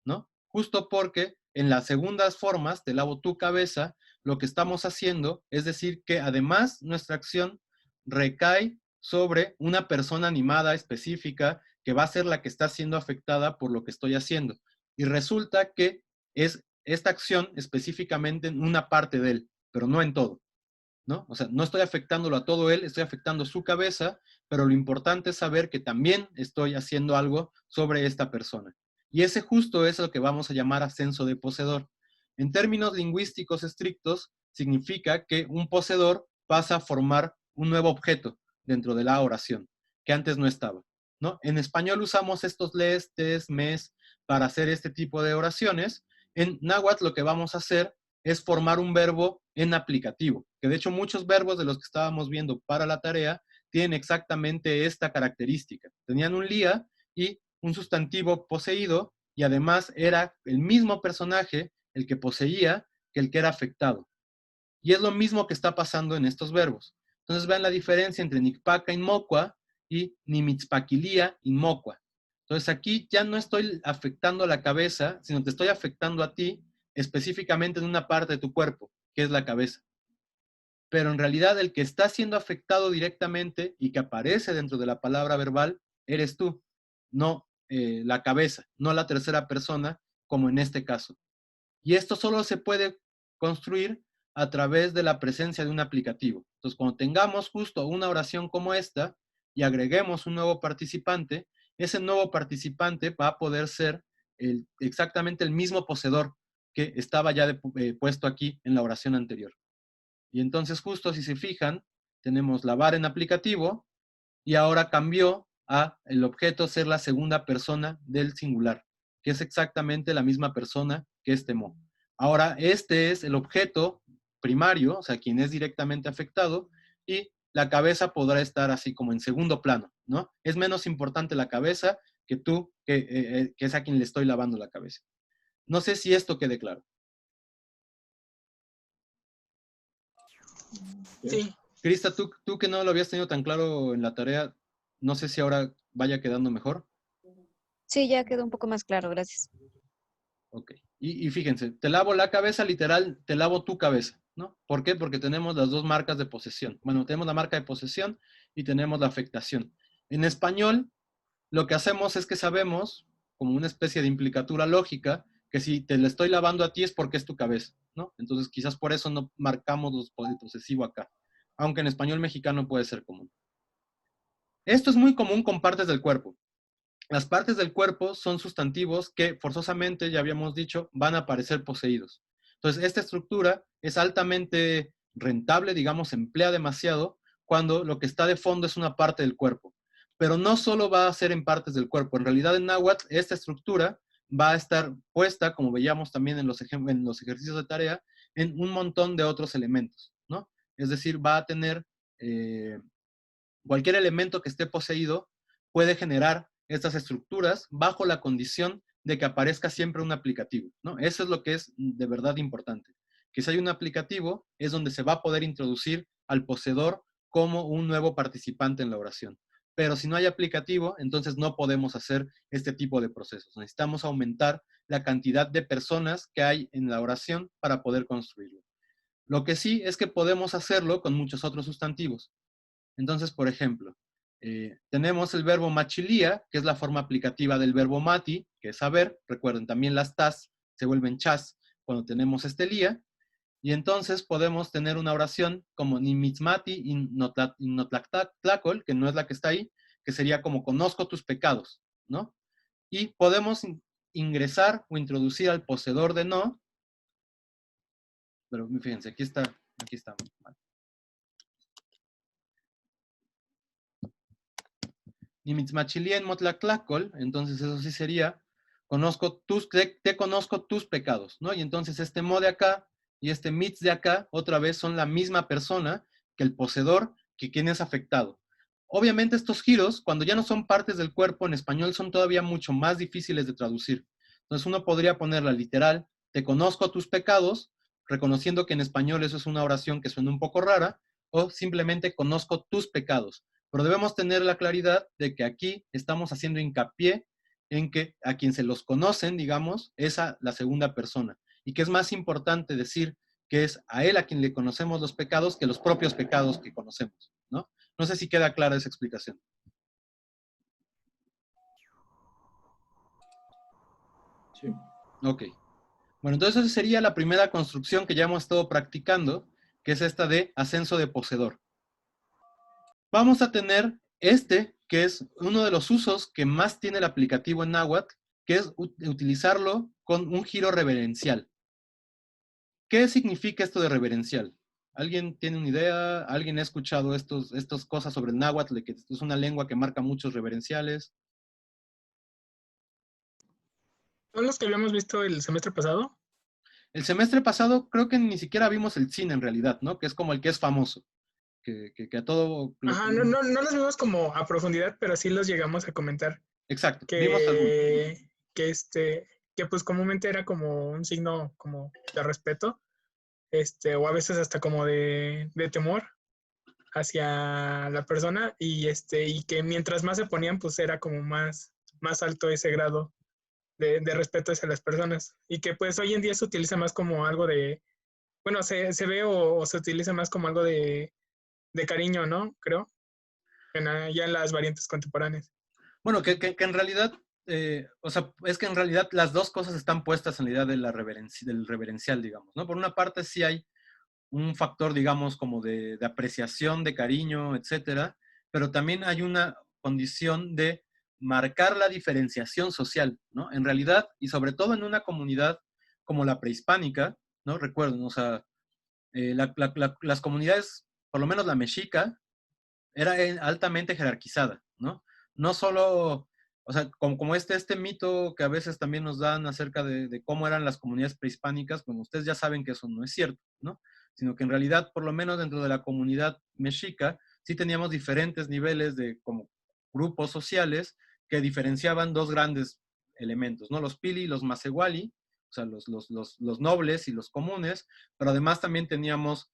¿no? Justo porque en las segundas formas, te lavo tu cabeza, lo que estamos haciendo es decir que además nuestra acción recae sobre una persona animada específica que va a ser la que está siendo afectada por lo que estoy haciendo. Y resulta que es esta acción específicamente en una parte de él, pero no en todo, ¿no? O sea, no estoy afectándolo a todo él, estoy afectando su cabeza, pero lo importante es saber que también estoy haciendo algo sobre esta persona. Y ese justo es lo que vamos a llamar ascenso de poseedor. En términos lingüísticos estrictos, significa que un poseedor pasa a formar un nuevo objeto dentro de la oración, que antes no estaba, ¿no? En español usamos estos les, tes, mes para hacer este tipo de oraciones. En náhuatl lo que vamos a hacer es formar un verbo en aplicativo, que de hecho muchos verbos de los que estábamos viendo para la tarea tienen exactamente esta característica. Tenían un lía y un sustantivo poseído, y además era el mismo personaje el que poseía que el que era afectado. Y es lo mismo que está pasando en estos verbos. Entonces vean la diferencia entre Nikpaka Inmokwa y Nimitzpaquilia Inmokwa. Entonces aquí ya no estoy afectando a la cabeza, sino te estoy afectando a ti específicamente en una parte de tu cuerpo, que es la cabeza. Pero en realidad el que está siendo afectado directamente y que aparece dentro de la palabra verbal, eres tú, no la cabeza, no la tercera persona, como en este caso. Y esto solo se puede construir a través de la presencia de un aplicativo. Entonces, cuando tengamos justo una oración como esta y agreguemos un nuevo participante, ese nuevo participante va a poder ser exactamente el mismo poseedor que estaba ya puesto aquí en la oración anterior. Y entonces, justo si se fijan, tenemos lavar en aplicativo y ahora cambió a el objeto ser la segunda persona del singular, que es exactamente la misma persona que es temó. Ahora, este es el objeto primario, o sea, quien es directamente afectado, y la cabeza podrá estar así como en segundo plano, ¿no? Es menos importante la cabeza que tú, que es a quien le estoy lavando la cabeza. No sé si esto quede claro. Sí. Crista, tú que no lo habías tenido tan claro en la tarea, no sé si ahora vaya quedando mejor. Sí, ya quedó un poco más claro, gracias. Ok. Y fíjense, te lavo la cabeza, literal, te lavo tu cabeza, ¿no? ¿Por qué? Porque tenemos las dos marcas de posesión. Bueno, tenemos la marca de posesión y tenemos la afectación. En español, lo que hacemos es que sabemos, como una especie de implicatura lógica, que si te la estoy lavando a ti es porque es tu cabeza, ¿no? Entonces, quizás por eso no marcamos el posesivo acá, aunque en español mexicano puede ser común. Esto es muy común con partes del cuerpo. Las partes del cuerpo son sustantivos que forzosamente, ya habíamos dicho, van a aparecer poseídos. Entonces, esta estructura es altamente rentable, digamos, se emplea demasiado cuando lo que está de fondo es una parte del cuerpo. Pero no solo va a ser en partes del cuerpo. En realidad, en náhuatl, esta estructura va a estar puesta, como veíamos también en los ejercicios de tarea, en un montón de otros elementos, ¿no? Es decir, va a tener cualquier elemento que esté poseído puede generar estas estructuras bajo la condición de que aparezca siempre un aplicativo, ¿no? Eso es lo que es de verdad importante. Que si hay un aplicativo, es donde se va a poder introducir al poseedor como un nuevo participante en la oración. Pero si no hay aplicativo, entonces no podemos hacer este tipo de procesos. Necesitamos aumentar la cantidad de personas que hay en la oración para poder construirlo. Lo que sí es que podemos hacerlo con muchos otros sustantivos. Entonces, por ejemplo, tenemos el verbo machilía, que es la forma aplicativa del verbo mati, que es saber. Recuerden, también las tas se vuelven chas cuando tenemos este lía. Y entonces podemos tener una oración como ni mitzmati in notlactlacol, que no es la que está ahí, que sería como conozco tus pecados, ¿no? Y podemos ingresar o introducir al poseedor de no, pero fíjense, aquí está. Ni mitzmachilía en motlactlacol, entonces eso sí sería, te conozco tus pecados, ¿no? Y entonces este mo de acá y este mitz de acá, otra vez son la misma persona que el poseedor, que quien es afectado. Obviamente estos giros, cuando ya no son partes del cuerpo en español, son todavía mucho más difíciles de traducir. Entonces uno podría ponerla literal, te conozco tus pecados, reconociendo que en español eso es una oración que suena un poco rara, o simplemente conozco tus pecados. Pero debemos tener la claridad de que aquí estamos haciendo hincapié en que a quien se los conocen, digamos, es a la segunda persona. Y que es más importante decir que es a él a quien le conocemos los pecados que los propios pecados que conocemos, ¿no? No sé si queda clara esa explicación. Sí. Ok. Bueno, entonces esa sería la primera construcción que ya hemos estado practicando, que es esta de ascenso de poseedor. Vamos a tener que es uno de los usos que más tiene el aplicativo en náhuatl, que es utilizarlo con un giro reverencial. ¿Qué significa esto de reverencial? ¿Alguien tiene una idea? ¿Alguien ha escuchado estas cosas sobre el náhuatl, de que es una lengua que marca muchos reverenciales? ¿Son los que habíamos visto el semestre pasado? El semestre pasado creo que ni siquiera vimos el cine en realidad, ¿no? Que es como el que es famoso. Que a todo... Ajá, no los vimos como a profundidad, pero sí los llegamos a comentar. Exacto, vimos algunos. Que pues comúnmente era como un signo como de respeto, o a veces hasta como de temor hacia la persona, y que mientras más se ponían, pues era como más alto ese grado de respeto hacia las personas. Y que pues hoy en día se utiliza más como algo de, bueno, se ve o se utiliza más como algo de cariño, ¿no? Creo, ya en las variantes contemporáneas. Bueno, que en realidad, o sea, es que en realidad las dos cosas están puestas en la idea de del reverencial, digamos, ¿no? Por una parte sí hay un factor, digamos, como de apreciación, de cariño, etcétera, pero también hay una condición de marcar la diferenciación social, ¿no? En realidad, y sobre todo en una comunidad como la prehispánica, ¿no? Recuerden, o sea, las comunidades, por lo menos la mexica, era altamente jerarquizada, ¿no? No solo, o sea, como este mito que a veces también nos dan acerca de cómo eran las comunidades prehispánicas, pues ustedes ya saben que eso no es cierto, ¿no? Sino que en realidad, por lo menos dentro de la comunidad mexica, sí teníamos diferentes niveles de como grupos sociales que diferenciaban dos grandes elementos, ¿no? Los pili y los masehuali, o sea, los nobles y los comunes, pero además también teníamos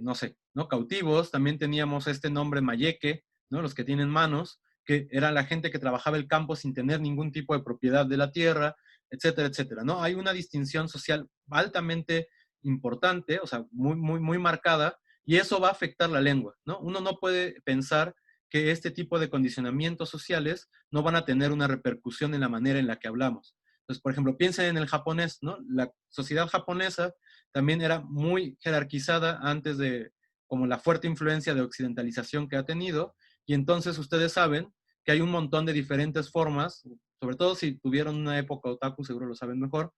no sé, ¿no? Cautivos, también teníamos este nombre mayeque, ¿no? Los que tienen manos, que era la gente que trabajaba el campo sin tener ningún tipo de propiedad de la tierra, etcétera, etcétera, ¿no? Hay una distinción social altamente importante, o sea, muy marcada, y eso va a afectar la lengua, ¿no? Uno no puede pensar que este tipo de condicionamientos sociales no van a tener una repercusión en la manera en la que hablamos. Entonces, por ejemplo, piensen en el japonés, ¿no? La sociedad japonesa también era muy jerarquizada antes de como la fuerte influencia de occidentalización que ha tenido, y entonces ustedes saben que hay un montón de diferentes formas, sobre todo si tuvieron una época otaku, seguro lo saben mejor,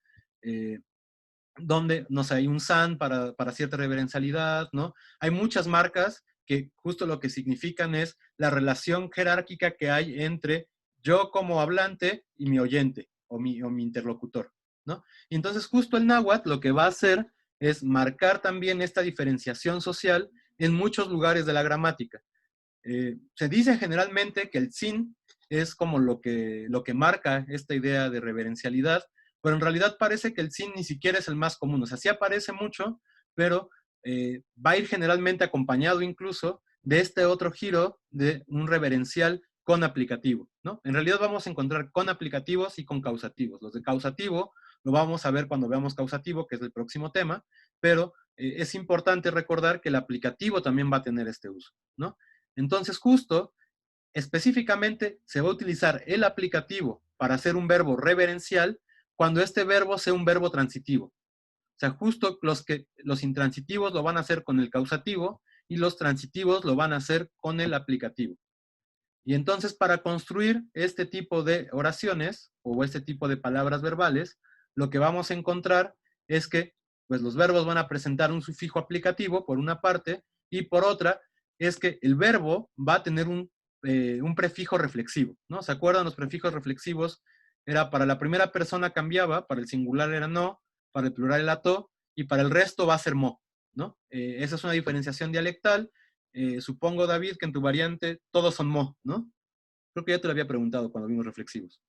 donde, no sé, hay un san para cierta reverencialidad, ¿no? Hay muchas marcas que justo lo que significan es la relación jerárquica que hay entre yo como hablante y mi oyente o mi interlocutor, ¿no? Y entonces justo el náhuatl lo que va a hacer es marcar también esta diferenciación social en muchos lugares de la gramática. Se dice generalmente que el sin es como lo que marca esta idea de reverencialidad, pero en realidad parece que el sin ni siquiera es el más común. O sea, sí aparece mucho, pero va a ir generalmente acompañado incluso de este otro giro de un reverencial con aplicativo, ¿no? En realidad vamos a encontrar con aplicativos y con causativos. Los de causativo lo vamos a ver cuando veamos causativo, que es el próximo tema, pero es importante recordar que el aplicativo también va a tener este uso, ¿no? Entonces, justo, específicamente, se va a utilizar el aplicativo para hacer un verbo reverencial cuando este verbo sea un verbo transitivo. O sea, justo los intransitivos lo van a hacer con el causativo y los transitivos lo van a hacer con el aplicativo. Y entonces, para construir este tipo de oraciones o este tipo de palabras verbales, lo que vamos a encontrar es que pues, los verbos van a presentar un sufijo aplicativo, por una parte, y por otra, es que el verbo va a tener un prefijo reflexivo, ¿no? ¿Se acuerdan? Los prefijos reflexivos era para la primera persona cambiaba, para el singular era no, para el plural era to, y para el resto va a ser mo, ¿no? Esa es una diferenciación dialectal. Supongo, David, que en tu variante todos son mo, ¿no? Creo que ya te lo había preguntado cuando vimos reflexivos.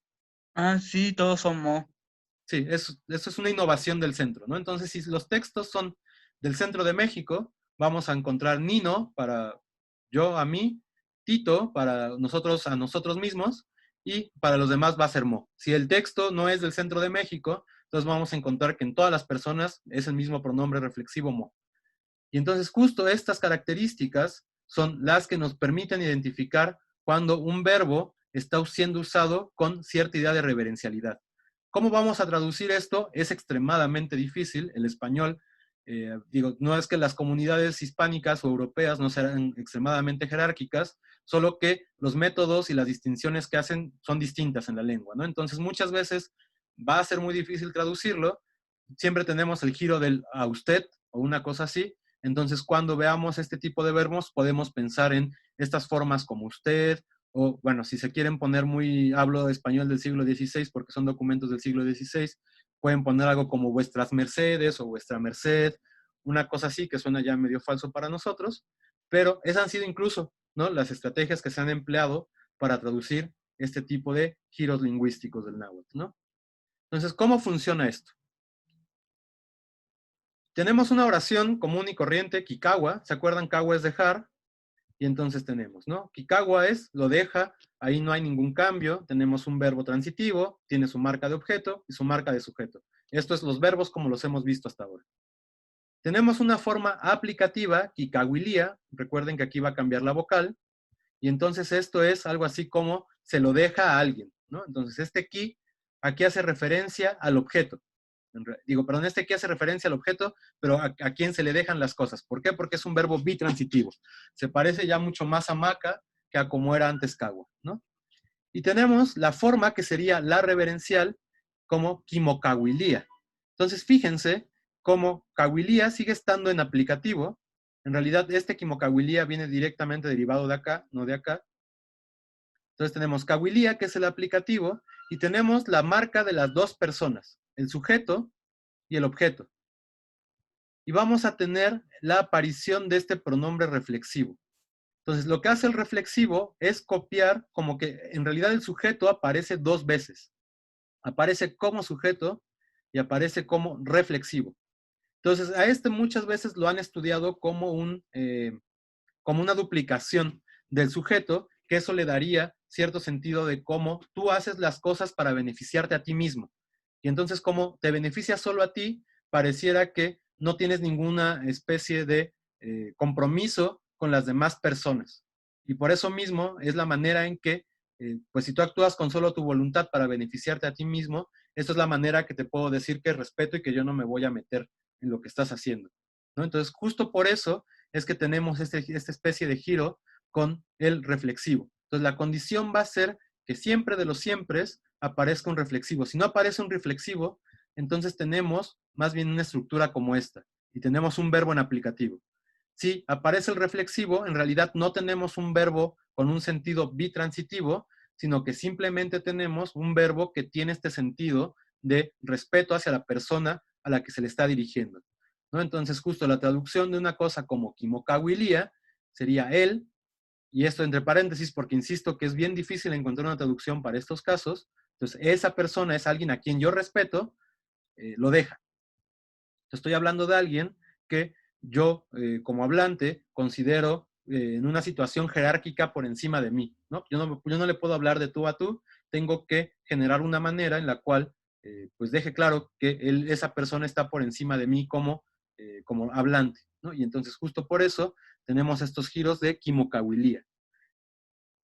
Ah, sí, todos son mo. Sí, eso es una innovación del centro, ¿no? Entonces, si los textos son del centro de México, vamos a encontrar Nino para yo, a mí, Tito para nosotros, a nosotros mismos, y para los demás va a ser mo. Si el texto no es del centro de México, entonces vamos a encontrar que en todas las personas es el mismo pronombre reflexivo mo. Y entonces justo estas características son las que nos permiten identificar cuando un verbo está siendo usado con cierta idea de reverencialidad. ¿Cómo vamos a traducir esto? Es extremadamente difícil. El español, no es que las comunidades hispánicas o europeas no sean extremadamente jerárquicas, solo que los métodos y las distinciones que hacen son distintas en la lengua, ¿no? Entonces muchas veces va a ser muy difícil traducirlo. Siempre tenemos el giro del a usted o una cosa así. Entonces, cuando veamos este tipo de verbos, podemos pensar en estas formas como usted, o bueno, si se quieren poner hablo español del siglo XVI porque son documentos del siglo XVI, pueden poner algo como vuestras mercedes o vuestra merced, una cosa así que suena ya medio falso para nosotros, pero esas han sido incluso, ¿no?, las estrategias que se han empleado para traducir este tipo de giros lingüísticos del náhuatl, ¿no? Entonces, ¿cómo funciona esto? Tenemos una oración común y corriente, kikawa. ¿Se acuerdan? Kawa es dejar. Y entonces tenemos, ¿no? Kikawa es, lo deja, ahí no hay ningún cambio. Tenemos un verbo transitivo, tiene su marca de objeto y su marca de sujeto. Esto es los verbos como los hemos visto hasta ahora. Tenemos una forma aplicativa, kikawilia. Recuerden que aquí va a cambiar la vocal. Y entonces esto es algo así como se lo deja a alguien, ¿no? Entonces este ki, aquí hace referencia al objeto. Este aquí hace referencia al objeto, pero a quién se le dejan las cosas. ¿Por qué? Porque es un verbo bitransitivo. Se parece ya mucho más a maca que a como era antes kawa, ¿no? Y tenemos la forma que sería la reverencial como kimokawilia. Entonces, fíjense cómo kawilia sigue estando en aplicativo. En realidad, este kimokawilia viene directamente derivado de acá, no de acá. Entonces tenemos kawilia, que es el aplicativo, y tenemos la marca de las dos personas, el sujeto y el objeto. Y vamos a tener la aparición de este pronombre reflexivo. Entonces, lo que hace el reflexivo es copiar como que en realidad el sujeto aparece dos veces. Aparece como sujeto y aparece como reflexivo. Entonces, a este muchas veces lo han estudiado como una duplicación del sujeto, que eso le daría cierto sentido de cómo tú haces las cosas para beneficiarte a ti mismo. Y entonces, como te beneficias solo a ti, pareciera que no tienes ninguna especie de compromiso con las demás personas. Y por eso mismo es la manera en que, pues si tú actúas con solo tu voluntad para beneficiarte a ti mismo, esa es la manera que te puedo decir que respeto y que yo no me voy a meter en lo que estás haciendo, ¿no? Entonces, justo por eso es que tenemos esta especie de giro con el reflexivo. Entonces, la condición va a ser que siempre de los siempre aparezca un reflexivo. Si no aparece un reflexivo, entonces tenemos más bien una estructura como esta, y tenemos un verbo en aplicativo. Si aparece el reflexivo, en realidad no tenemos un verbo con un sentido bitransitivo, sino que simplemente tenemos un verbo que tiene este sentido de respeto hacia la persona a la que se le está dirigiendo, ¿no? Entonces, justo la traducción de una cosa como kimokawilia sería él, y esto entre paréntesis porque insisto que es bien difícil encontrar una traducción para estos casos. Entonces, esa persona es alguien a quien yo respeto, lo deja. Estoy hablando de alguien que yo, como hablante, considero en una situación jerárquica por encima de mí, ¿no? Yo no le puedo hablar de tú a tú, tengo que generar una manera en la cual pues deje claro que esa persona está por encima de mí como hablante, ¿no? Y entonces justo por eso tenemos estos giros de kimokawilia.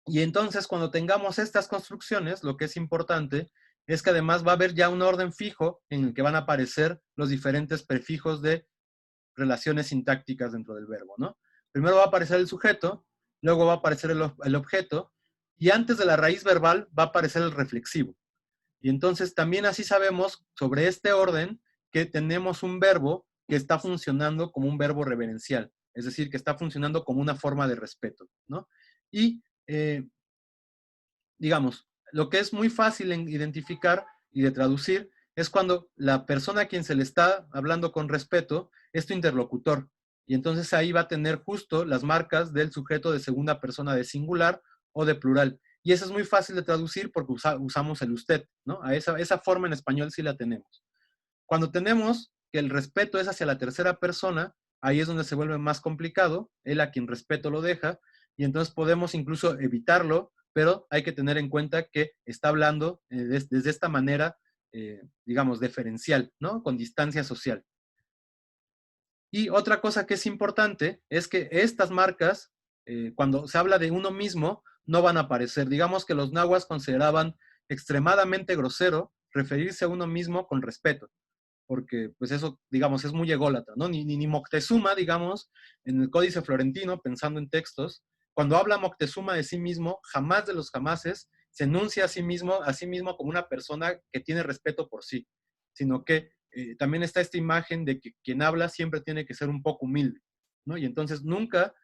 Y entonces cuando tengamos estas construcciones, lo que es importante es que además va a haber ya un orden fijo en el que van a aparecer los diferentes prefijos de relaciones sintácticas dentro del verbo, ¿no? Primero va a aparecer el sujeto, luego va a aparecer el objeto, y antes de la raíz verbal va a aparecer el reflexivo. Y entonces también así sabemos sobre este orden que tenemos un verbo que está funcionando como un verbo reverencial, es decir, que está funcionando como una forma de respeto, ¿no? Y, digamos, lo que es muy fácil en identificar y de traducir es cuando la persona a quien se le está hablando con respeto es tu interlocutor. Y entonces ahí va a tener justo las marcas del sujeto de segunda persona de singular o de plural. Y eso es muy fácil de traducir porque usamos el usted, ¿no? A esa forma en español sí la tenemos. Cuando tenemos que el respeto es hacia la tercera persona, ahí es donde se vuelve más complicado, él a quien respeto lo deja, y entonces podemos incluso evitarlo, pero hay que tener en cuenta que está hablando desde esta manera, digamos, deferencial, ¿no? Con distancia social. Y otra cosa que es importante es que estas marcas, cuando se habla de uno mismo, no van a aparecer. Digamos que los nahuas consideraban extremadamente grosero referirse a uno mismo con respeto, porque pues eso, digamos, es muy ególatra, ¿no? Ni Moctezuma, digamos, en el Códice Florentino, pensando en textos, cuando habla Moctezuma de sí mismo, jamás de los jamases se enuncia a sí mismo como una persona que tiene respeto por sí, sino que también está esta imagen de que quien habla siempre tiene que ser un poco humilde, ¿no? Y entonces nunca,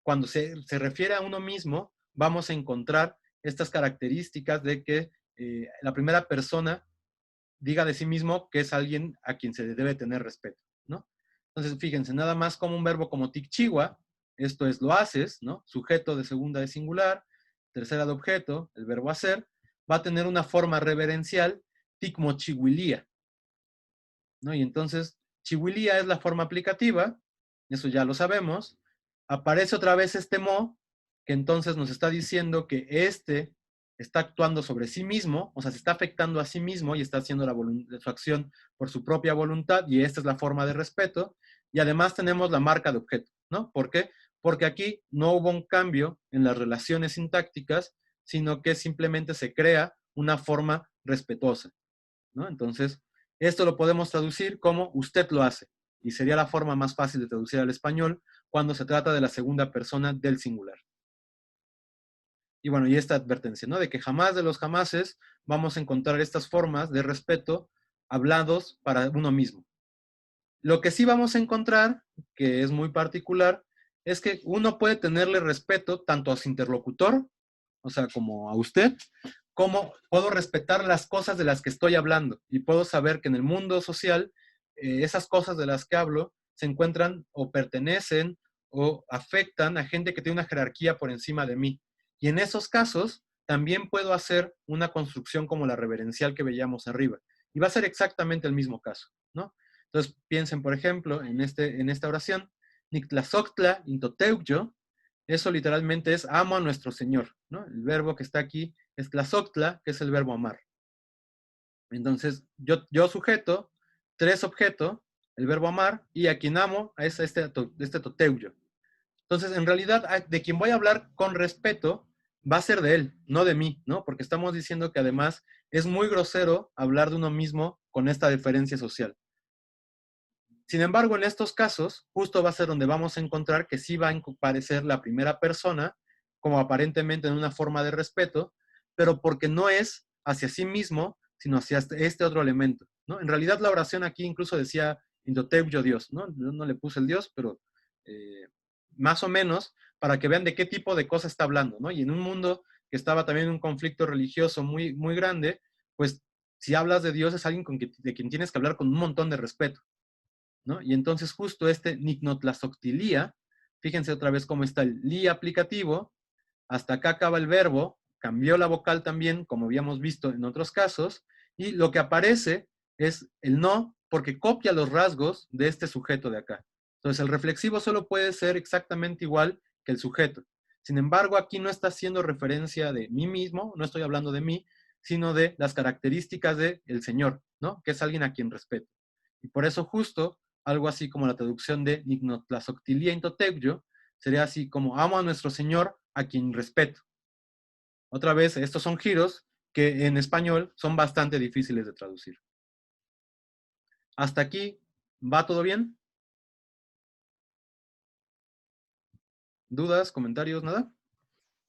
cuando se refiere a uno mismo, vamos a encontrar estas características de que la primera persona diga de sí mismo que es alguien a quien se le debe tener respeto, ¿no? Entonces, fíjense, nada más como un verbo como ticchigua, esto es lo haces, ¿no? Sujeto de segunda de singular, tercera de objeto, el verbo hacer, va a tener una forma reverencial, ticmochihuilía, ¿no? Y entonces, chihuilía es la forma aplicativa, eso ya lo sabemos. Aparece otra vez este mo, que entonces nos está diciendo que este está actuando sobre sí mismo, o sea, se está afectando a sí mismo y está haciendo su acción por su propia voluntad, y esta es la forma de respeto. Y además tenemos la marca de objeto, ¿no? ¿Por qué? Porque aquí no hubo un cambio en las relaciones sintácticas, sino que simplemente se crea una forma respetuosa, ¿no? Entonces, esto lo podemos traducir como usted lo hace, y sería la forma más fácil de traducir al español cuando se trata de la segunda persona del singular. Y bueno, y esta advertencia, ¿no? De que jamás de los jamases vamos a encontrar estas formas de respeto hablados para uno mismo. Lo que sí vamos a encontrar, que es muy particular, es que uno puede tenerle respeto tanto a su interlocutor, o sea, como a usted, como puedo respetar las cosas de las que estoy hablando y puedo saber que en el mundo social esas cosas de las que hablo se encuentran o pertenecen o afectan a gente que tiene una jerarquía por encima de mí. Y en esos casos también puedo hacer una construcción como la reverencial que veíamos arriba. Y va a ser exactamente el mismo caso, ¿no? Entonces piensen, por ejemplo, en esta oración, Nictlasoctla intoteuyo, eso literalmente es amo a nuestro Señor, ¿no? El verbo que está aquí es tlasoctla, que es el verbo amar. Entonces, yo sujeto, tres objeto, el verbo amar, y a quien amo es este toteuyo. Entonces, en realidad, de quien voy a hablar con respeto va a ser de él, no de mí, ¿no? Porque estamos diciendo que además es muy grosero hablar de uno mismo con esta diferencia social. Sin embargo, en estos casos, justo va a ser donde vamos a encontrar que sí va a aparecer la primera persona, como aparentemente en una forma de respeto, pero porque no es hacia sí mismo, sino hacia este otro elemento, ¿no? En realidad la oración aquí incluso decía indoteuyo Dios, ¿no? Yo no le puse el Dios, pero más o menos para que vean de qué tipo de cosa está hablando, ¿no? Y en un mundo que estaba también en un conflicto religioso muy, muy grande, pues si hablas de Dios es alguien de quien tienes que hablar con un montón de respeto, ¿no? Y entonces justo este nicnotlazoctilía, fíjense otra vez cómo está el li aplicativo, hasta acá acaba el verbo, cambió la vocal también, como habíamos visto en otros casos, y lo que aparece es el no, porque copia los rasgos de este sujeto de acá. Entonces el reflexivo solo puede ser exactamente igual que el sujeto. Sin embargo, aquí no está haciendo referencia de mí mismo, no estoy hablando de mí, sino de las características del Señor, ¿no? Que es alguien a quien respeto. Y por eso justo, algo así como la traducción de nicnotlazoctilia intoteuyo, sería así como amo a nuestro Señor a quien respeto. Otra vez, estos son giros que en español son bastante difíciles de traducir. ¿Hasta aquí va todo bien? ¿Dudas, comentarios, nada?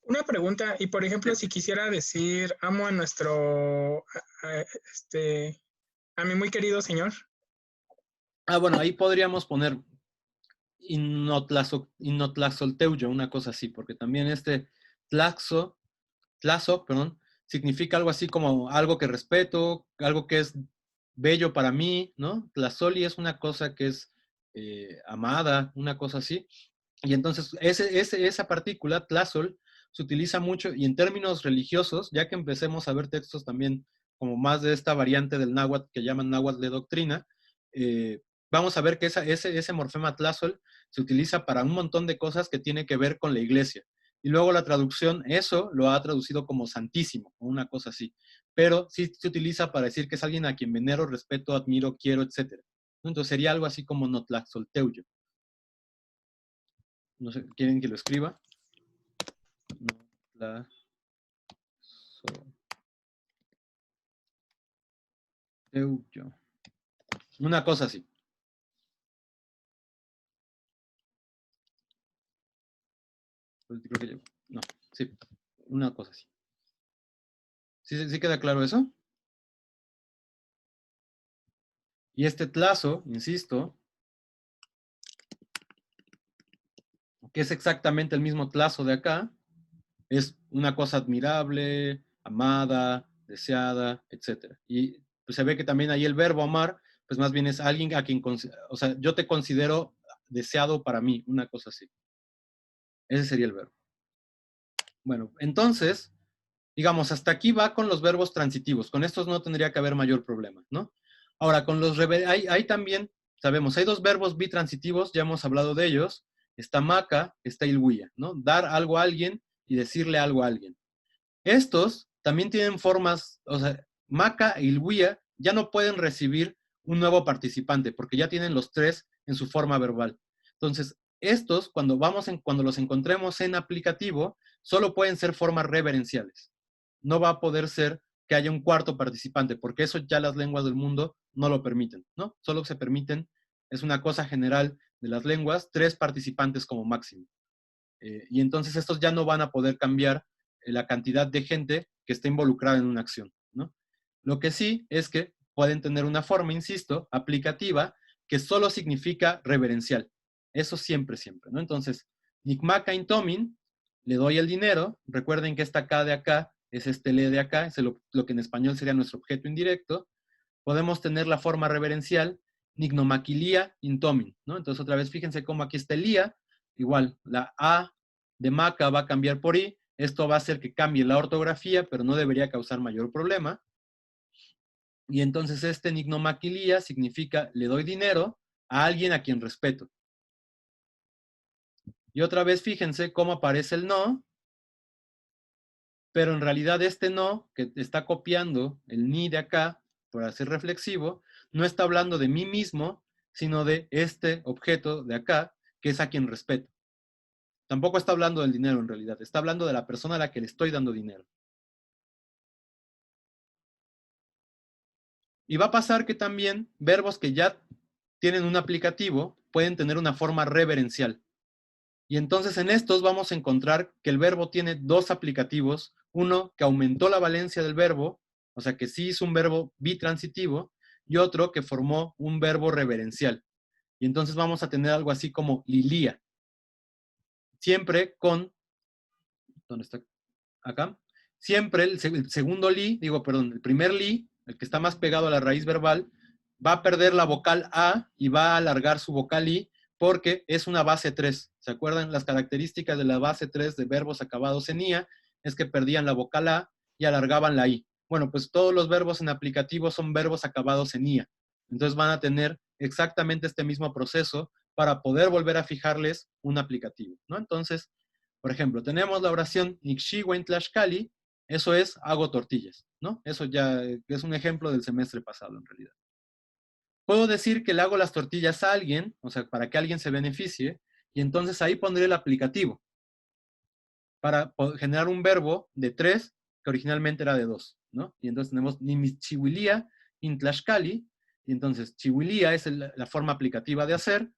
Una pregunta, y por ejemplo, si quisiera decir amo a nuestro, a mi muy querido Señor. Bueno, ahí podríamos poner innotlazolteuyo, una cosa así, porque también este tlazo, perdón, significa algo así como algo que respeto, algo que es bello para mí, ¿no? Tlazoli es una cosa que es amada, una cosa así. Y entonces esa partícula, tlazol, se utiliza mucho, y en términos religiosos, ya que empecemos a ver textos también como más de esta variante del náhuatl que llaman náhuatl de doctrina, vamos a ver que ese morfema tlazol se utiliza para un montón de cosas que tiene que ver con la iglesia. Y luego la traducción, eso lo ha traducido como santísimo, o una cosa así. Pero sí se utiliza para decir que es alguien a quien venero, respeto, admiro, quiero, etc. Entonces sería algo así como notlaxolteuyo. No sé, ¿quieren que lo escriba? Notlaxolteuyo. Una cosa así. Pues creo que no, sí, una cosa así. ¿Sí queda claro eso? Y este tlazo, insisto, que es exactamente el mismo tlazo de acá, es una cosa admirable, amada, deseada, etc. Y pues se ve que también ahí el verbo amar, pues más bien es alguien a quien, o sea, yo te considero deseado para mí, una cosa así. Ese sería el verbo. Bueno, entonces, digamos, hasta aquí va con los verbos transitivos. Con estos no tendría que haber mayor problema, ¿no? Ahora, con los hay también, sabemos, hay dos verbos bitransitivos, ya hemos hablado de ellos. Está maca, está ilguía, ¿no? Dar algo a alguien y decirle algo a alguien. Estos también tienen formas, o sea, maca e ilguía ya no pueden recibir un nuevo participante porque ya tienen los tres en su forma verbal. Entonces, estos, cuando los encontremos en aplicativo, solo pueden ser formas reverenciales. No va a poder ser que haya un cuarto participante, porque eso ya las lenguas del mundo no lo permiten, ¿no? Solo se permiten, es una cosa general de las lenguas, 3 participantes como máximo. Y entonces estos ya no van a poder cambiar la cantidad de gente que esté involucrada en una acción, ¿no? Lo que sí es que pueden tener una forma, insisto, aplicativa, que solo significa reverencial. Eso siempre, siempre, ¿no? Entonces, Nikmaka Intomin, le doy el dinero. Recuerden que esta K de acá es este le de acá, es lo que en español sería nuestro objeto indirecto. Podemos tener la forma reverencial, Nignomaquilia Intomin, ¿no? Entonces, otra vez, fíjense cómo aquí está el lía. Igual, la A de maca va a cambiar por I. Esto va a hacer que cambie la ortografía, pero no debería causar mayor problema. Y entonces este nignomaquilia significa le doy dinero a alguien a quien respeto. Y otra vez fíjense cómo aparece el no, pero en realidad este no, que está copiando el ni de acá, por ser reflexivo, no está hablando de mí mismo, sino de este objeto de acá, que es a quien respeto. Tampoco está hablando del dinero en realidad, está hablando de la persona a la que le estoy dando dinero. Y va a pasar que también verbos que ya tienen un aplicativo pueden tener una forma reverencial. Y entonces en estos vamos a encontrar que el verbo tiene dos aplicativos. Uno que aumentó la valencia del verbo, o sea que sí es un verbo bitransitivo, y otro que formó un verbo reverencial. Y entonces vamos a tener algo así como lilía. Siempre con, ¿dónde está? Acá. Siempre el segundo li, el primer li, el que está más pegado a la raíz verbal, va a perder la vocal A y va a alargar su vocal I porque es una base 3. ¿Se acuerdan? Las características de la base 3 de verbos acabados en IA es que perdían la vocal A y alargaban la I. Bueno, pues todos los verbos en aplicativo son verbos acabados en IA. Entonces van a tener exactamente este mismo proceso para poder volver a fijarles un aplicativo, ¿no? Entonces, por ejemplo, tenemos la oración Nixiwen Tlaxcali, eso es hago tortillas, ¿no? Eso ya es un ejemplo del semestre pasado en realidad. Puedo decir que le hago las tortillas a alguien, o sea, para que alguien se beneficie, y entonces ahí pondré el aplicativo para generar un verbo de 3 que originalmente era de 2, ¿no? Y entonces tenemos Nimichihuilia in Tlaxcali, y entonces chihuilia es la forma aplicativa de hacer,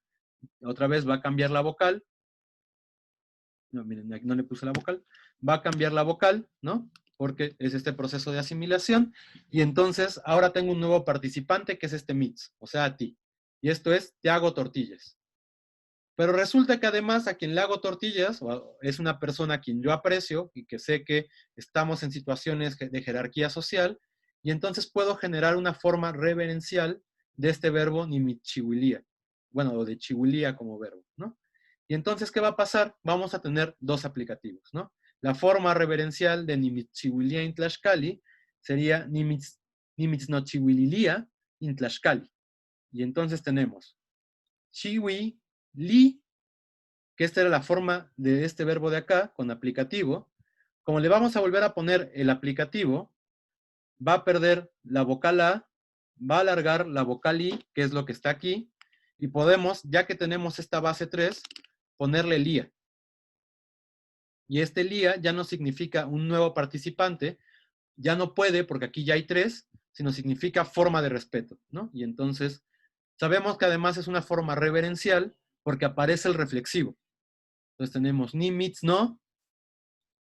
otra vez va a cambiar la vocal, no, miren, no le puse la vocal, va a cambiar la vocal, ¿no? Porque es este proceso de asimilación, y entonces ahora tengo un nuevo participante que es este MITS, o sea, a ti. Y esto es, te hago tortillas. Pero resulta que además a quien le hago tortillas, es una persona a quien yo aprecio y que sé que estamos en situaciones de jerarquía social, y entonces puedo generar una forma reverencial de este verbo nimichihuilia. Bueno, o de chihuilia como verbo, ¿no? Y entonces, ¿qué va a pasar? Vamos a tener dos aplicativos, ¿no? La forma reverencial de nimichihuilia in Tlaxcali sería nimitznotchihuililia in Tlaxcali. Y entonces tenemos chihui, li, que esta era la forma de este verbo de acá, con aplicativo. Como le vamos a volver a poner el aplicativo, va a perder la vocal A, va a alargar la vocal I, que es lo que está aquí, y podemos, ya que tenemos esta base 3, ponerle lía. Y este lía ya no significa un nuevo participante, ya no puede, porque aquí ya hay 3, sino significa forma de respeto, ¿no? Y entonces, sabemos que además es una forma reverencial, porque aparece el reflexivo. Entonces tenemos ni, mits, no.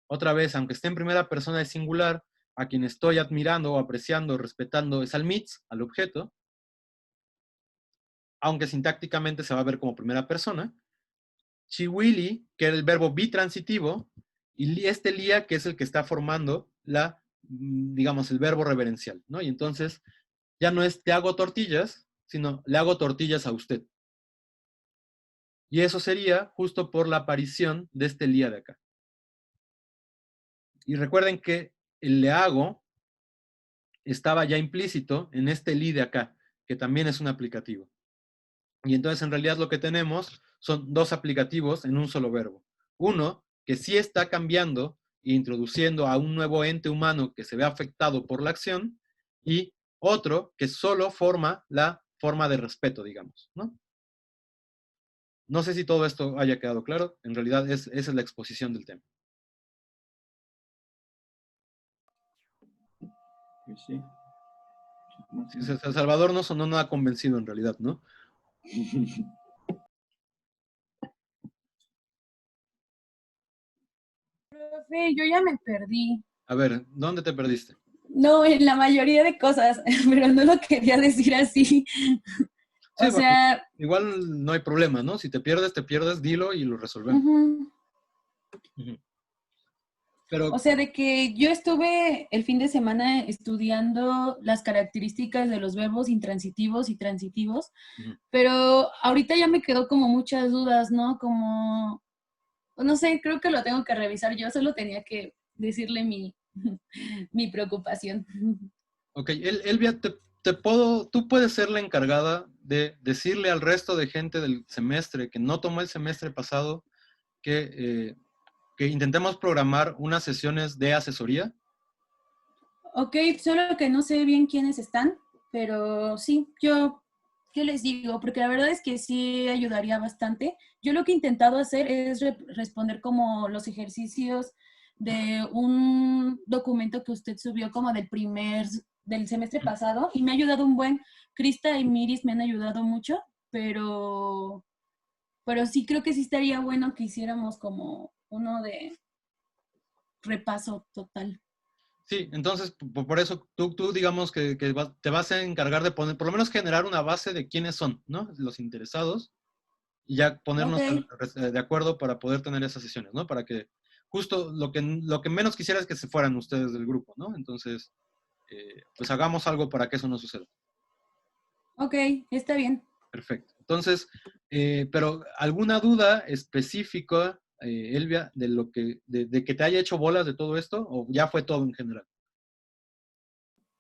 Otra vez, aunque esté en primera persona de singular, a quien estoy admirando o apreciando, respetando, es al mits, al objeto. Aunque sintácticamente se va a ver como primera persona. Chiwili, que era el verbo bitransitivo, y este lía, que es el que está formando digamos, el verbo reverencial, ¿no? Y entonces, ya no es te hago tortillas, sino le hago tortillas a usted. Y eso sería justo por la aparición de este lía de acá. Y recuerden que el le hago estaba ya implícito en este li de acá, que también es un aplicativo. Y entonces en realidad lo que tenemos son dos aplicativos en un solo verbo. Uno que sí está cambiando e introduciendo a un nuevo ente humano que se ve afectado por la acción, y otro que solo forma la forma de respeto, digamos, ¿no? No sé si todo esto haya quedado claro. En realidad esa es la exposición del tema. Pues sí. Sí, Salvador no sonó nada convencido en realidad, ¿no? Profe, yo ya me perdí. A ver, ¿dónde te perdiste? No, en la mayoría de cosas, pero no lo quería decir así. Sí, O sea, igual no hay problema, ¿no? Si te pierdes, dilo y lo resolvemos. ujú. Pero, O sea, de que yo estuve el fin de semana estudiando las características de los verbos intransitivos y transitivos, pero ahorita ya me quedó como muchas dudas, ¿no? Como, no sé, creo que lo tengo que revisar. Yo solo tenía que decirle mi preocupación. ok, Elvia, tú puedes ser la encargada de decirle al resto de gente del semestre que no tomó el semestre pasado que intentemos programar unas sesiones de asesoría. Ok, solo que no sé bien quiénes están, pero sí, yo les digo, porque la verdad es que sí ayudaría bastante. Yo lo que he intentado hacer es responder como los ejercicios de un documento que usted subió como del semestre pasado, y me ha ayudado un buen. Krista y Miris me han ayudado mucho, pero sí creo que sí estaría bueno que hiciéramos como uno de repaso total. Sí, entonces por eso tú digamos que te vas a encargar de poner, por lo menos generar una base de quiénes son, ¿no? Los interesados, y ya ponernos Ok. de acuerdo para poder tener esas sesiones, ¿no? Para que justo lo que menos quisiera es que se fueran ustedes del grupo, ¿no? Entonces, pues hagamos algo para que eso no suceda. Ok, está bien. Perfecto. Entonces, pero ¿alguna duda específica, Elvia, de lo de que te haya hecho bolas de todo esto, o ya fue todo en general?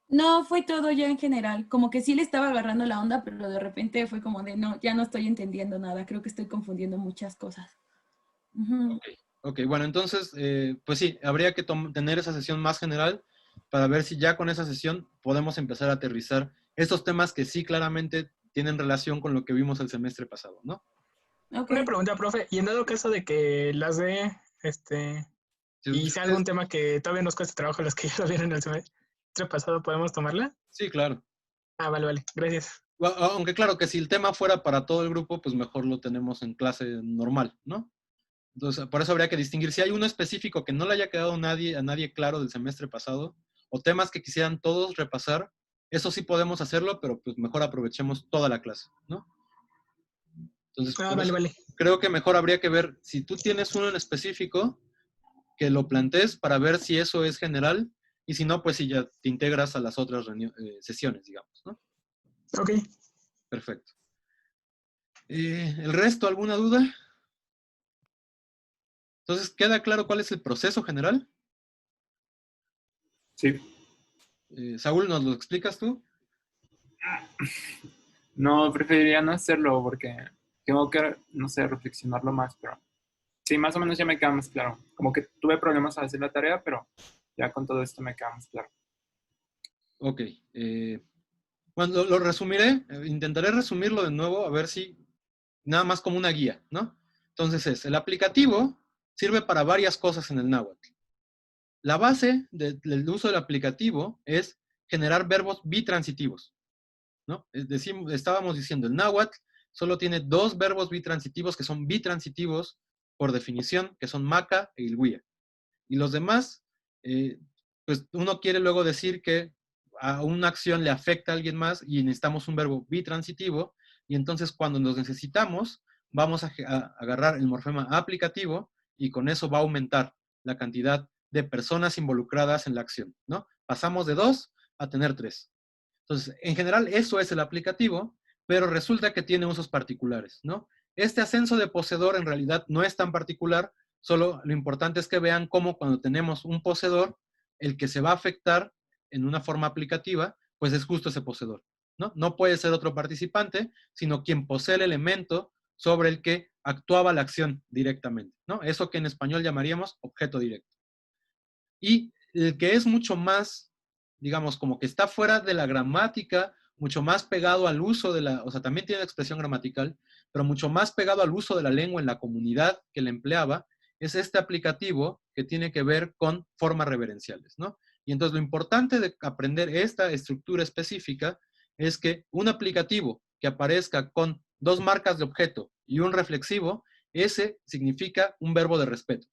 No, fue todo ya en general. Como que sí le estaba agarrando la onda, pero de repente fue como de, no, ya no estoy entendiendo nada. Creo que estoy confundiendo muchas cosas. Ujú. Ok, bueno, entonces, pues sí, habría que tener esa sesión más general para ver si ya con esa sesión podemos empezar a aterrizar estos temas que sí claramente tienen relación con lo que vimos el semestre pasado, ¿no? Ok. Una pregunta, profe, y en dado caso de que las de, y sea algún tema que todavía nos cuesta trabajo los que ya lo vieron el semestre pasado, ¿podemos tomarla? Sí, claro. Ah, vale, gracias. Aunque claro que si el tema fuera para todo el grupo, pues mejor lo tenemos en clase normal, ¿no? Entonces, por eso habría que distinguir si hay uno específico que no le haya quedado a nadie claro del semestre pasado, o temas que quisieran todos repasar, eso sí podemos hacerlo, pero pues mejor aprovechemos toda la clase, ¿no? Entonces, Ah, por eso vale. creo que mejor habría que ver si tú tienes uno en específico, que lo plantees para ver si eso es general, y si no, pues si ya te integras a las otras sesiones, digamos, ¿no? Ok. Perfecto. ¿El resto, alguna duda? Entonces, ¿queda claro cuál es el proceso general? Sí. Saúl, ¿nos lo explicas tú? No, preferiría no hacerlo porque tengo que, no sé, reflexionarlo más, pero sí, más o menos ya me queda más claro. Como que tuve problemas al hacer la tarea, pero ya con todo esto me queda más claro. Ok. Bueno, lo resumiré, intentaré resumirlo de nuevo, a ver si nada más como una guía, ¿no? Entonces el aplicativo sirve para varias cosas en el náhuatl. La base del uso del aplicativo es generar verbos bitransitivos, ¿no? Estábamos diciendo, el náhuatl solo tiene dos verbos bitransitivos que son bitransitivos por definición, que son maca e ilhuia. Y los demás, pues uno quiere luego decir que a una acción le afecta a alguien más y necesitamos un verbo bitransitivo, y entonces cuando nos necesitamos, vamos a agarrar el morfema aplicativo y con eso va a aumentar la cantidad de personas involucradas en la acción, ¿no? Pasamos de 2 a tener 3. Entonces, en general, eso es el aplicativo, pero resulta que tiene usos particulares, ¿no? Este ascenso de poseedor en realidad no es tan particular, solo lo importante es que vean cómo cuando tenemos un poseedor, el que se va a afectar en una forma aplicativa, pues es justo ese poseedor, ¿no? No puede ser otro participante, sino quien posee el elemento sobre el que actuaba la acción directamente, ¿no? Eso que en español llamaríamos objeto directo. Y el que es mucho más, digamos, como que está fuera de la gramática, mucho más pegado al uso de o sea, también tiene expresión gramatical, pero mucho más pegado al uso de la lengua en la comunidad que la empleaba, es este aplicativo que tiene que ver con formas reverenciales, ¿no? Y entonces lo importante de aprender esta estructura específica es que un aplicativo que aparezca con dos marcas de objeto y un reflexivo, ese significa un verbo de respeto.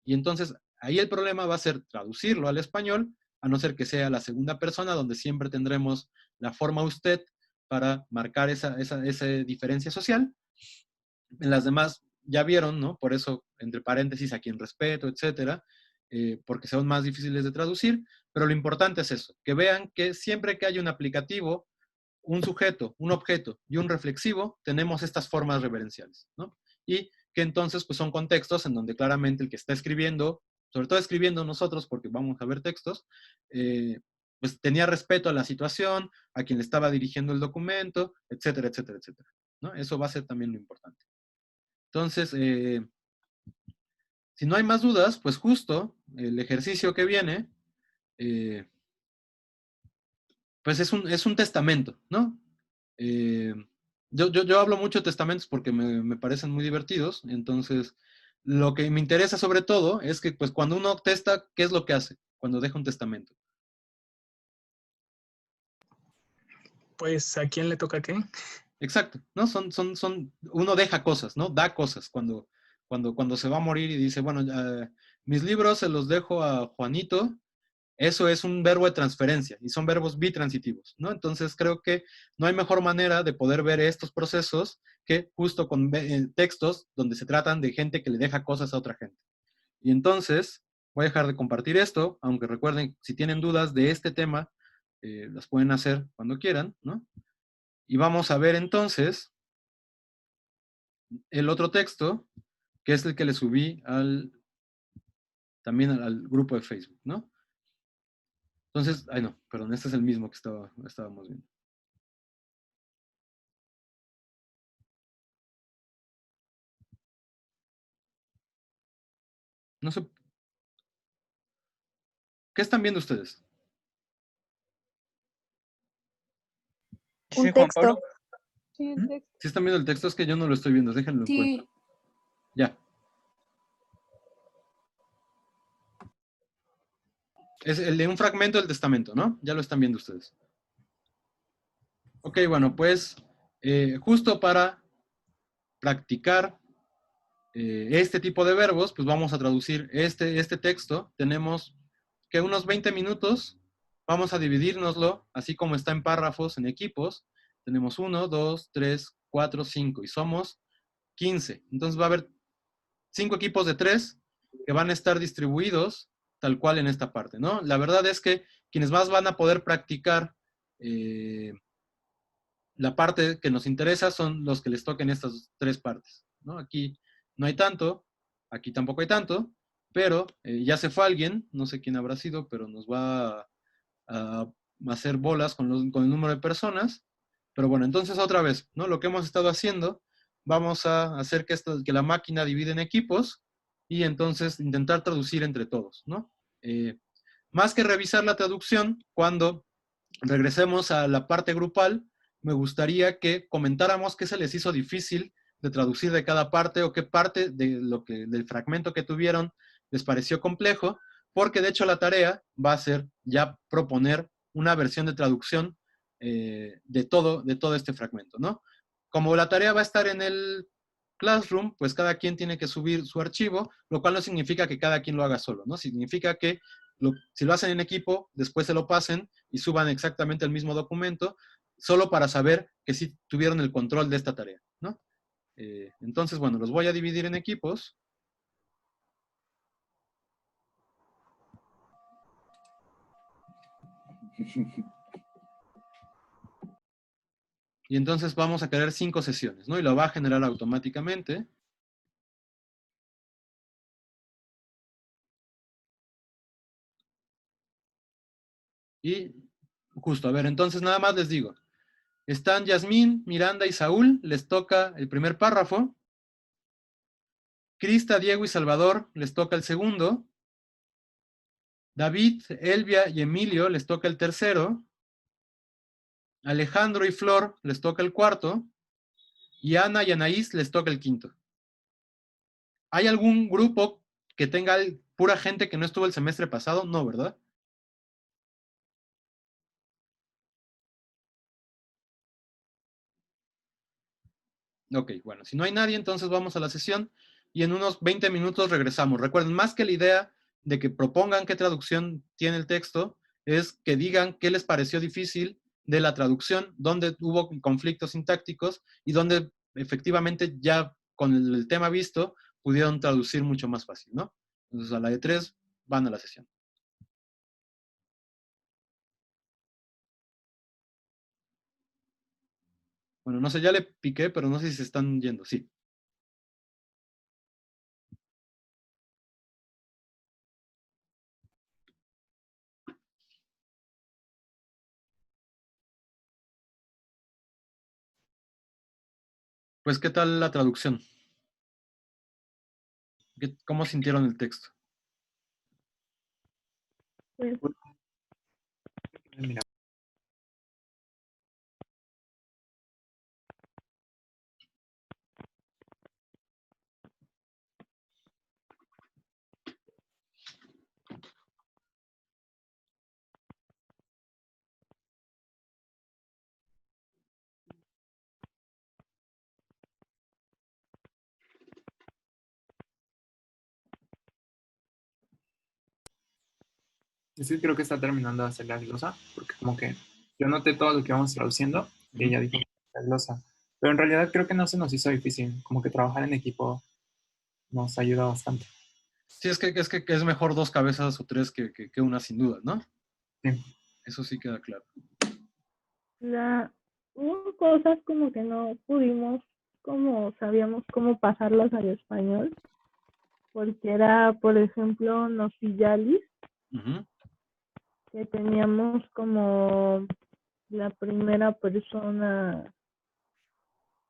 Y entonces ahí el problema va a ser traducirlo al español, a no ser que sea la segunda persona, donde siempre tendremos la forma usted para marcar esa diferencia social. En las demás ya vieron, ¿no? Por eso, entre paréntesis, a quien respeto, etcétera, porque son más difíciles de traducir, pero lo importante es eso, que vean que siempre que hay un aplicativo, un sujeto, un objeto y un reflexivo, tenemos estas formas reverenciales, ¿no? Y que entonces pues son contextos en donde claramente el que está escribiendo, sobre todo escribiendo nosotros, porque vamos a ver textos, pues tenía respeto a la situación, a quien le estaba dirigiendo el documento, etcétera, etcétera, etcétera, ¿no? Eso va a ser también lo importante. Entonces, si no hay más dudas, pues justo el ejercicio que viene, pues es un testamento, ¿no? Yo hablo mucho de testamentos porque me parecen muy divertidos, entonces lo que me interesa sobre todo es que pues cuando uno testa, ¿qué es lo que hace cuando deja un testamento? Pues, ¿a quién le toca qué? Exacto, ¿no? Uno deja cosas, ¿no? Da cosas cuando se va a morir y dice, bueno, mis libros se los dejo a Juanito, eso es un verbo de transferencia y son verbos bitransitivos, ¿no? Entonces creo que no hay mejor manera de poder ver estos procesos que justo con textos donde se tratan de gente que le deja cosas a otra gente. Y entonces voy a dejar de compartir esto, aunque recuerden, si tienen dudas de este tema, las pueden hacer cuando quieran, ¿no? Y vamos a ver entonces el otro texto, que es el que le subí también al grupo de Facebook, ¿no? Entonces, ay no, perdón, este es el mismo que estábamos viendo. No sé, ¿qué están viendo ustedes? ¿Sí, Un Juan texto. Pablo? Sí, el texto. Si están viendo el texto, es que yo no lo estoy viendo, déjenlo en cuenta. Sí, Ya. Es el de un fragmento del testamento, ¿no? Ya lo están viendo ustedes. Ok, bueno, pues justo para practicar este tipo de verbos, pues vamos a traducir este texto. Tenemos que unos 20 minutos, vamos a dividirnoslo, así como está en párrafos, en equipos. Tenemos 1, 2, 3, 4, 5 y somos 15. Entonces va a haber 5 equipos de 3 que van a estar distribuidos tal cual en esta parte, ¿no? La verdad es que quienes más van a poder practicar la parte que nos interesa son los que les toquen estas 3 partes, ¿no? Aquí no hay tanto, aquí tampoco hay tanto, pero ya se fue alguien, no sé quién habrá sido, pero nos va a hacer bolas con el número de personas. Pero bueno, entonces otra vez, ¿no? Lo que hemos estado haciendo, vamos a hacer que la máquina divide en equipos y entonces intentar traducir entre todos, ¿no? Más que revisar la traducción, cuando regresemos a la parte grupal, me gustaría que comentáramos qué se les hizo difícil de traducir de cada parte o qué parte del fragmento que tuvieron les pareció complejo, porque de hecho la tarea va a ser ya proponer una versión de traducción de todo este fragmento, ¿no? Como la tarea va a estar en el Classroom, pues cada quien tiene que subir su archivo, lo cual no significa que cada quien lo haga solo, ¿no? Significa que si lo hacen en equipo, después se lo pasen y suban exactamente el mismo documento, solo para saber que sí tuvieron el control de esta tarea, ¿no? Entonces, bueno, los voy a dividir en equipos. Y entonces vamos a crear 5 sesiones, ¿no? Y lo va a generar automáticamente. Y justo, a ver, entonces nada más les digo. Están Yasmín, Miranda y Saúl, les toca el primer párrafo. Crista, Diego y Salvador les toca el segundo. David, Elvia y Emilio les toca el tercero. Alejandro y Flor les toca el cuarto. Y Ana y Anaís les toca el quinto. ¿Hay algún grupo que tenga pura gente que no estuvo el semestre pasado? No, ¿verdad? Ok, bueno, si no hay nadie, entonces vamos a la sesión y en unos 20 minutos regresamos. Recuerden, más que la idea de que propongan qué traducción tiene el texto, es que digan qué les pareció difícil de la traducción, dónde hubo conflictos sintácticos y dónde efectivamente ya con el tema visto pudieron traducir mucho más fácil, ¿no? Entonces a la de 3 van a la sesión. Bueno, no sé, ya le piqué, pero no sé si se están yendo. Sí. Pues, ¿qué tal la traducción? ¿Cómo sintieron el texto? Mira, Sí, creo que está terminando de hacer la glosa, porque como que yo noté todo lo que íbamos traduciendo y ella dijo la glosa. Pero en realidad creo que no se nos hizo difícil, como que trabajar en equipo nos ayuda bastante. Sí, es que es mejor dos cabezas o tres que una sin duda, ¿no? Sí. Eso sí queda claro. Hubo cosas como que no pudimos, como sabíamos cómo pasarlas al español, porque era, por ejemplo, Nosillalis, Ujú. que teníamos como la primera persona,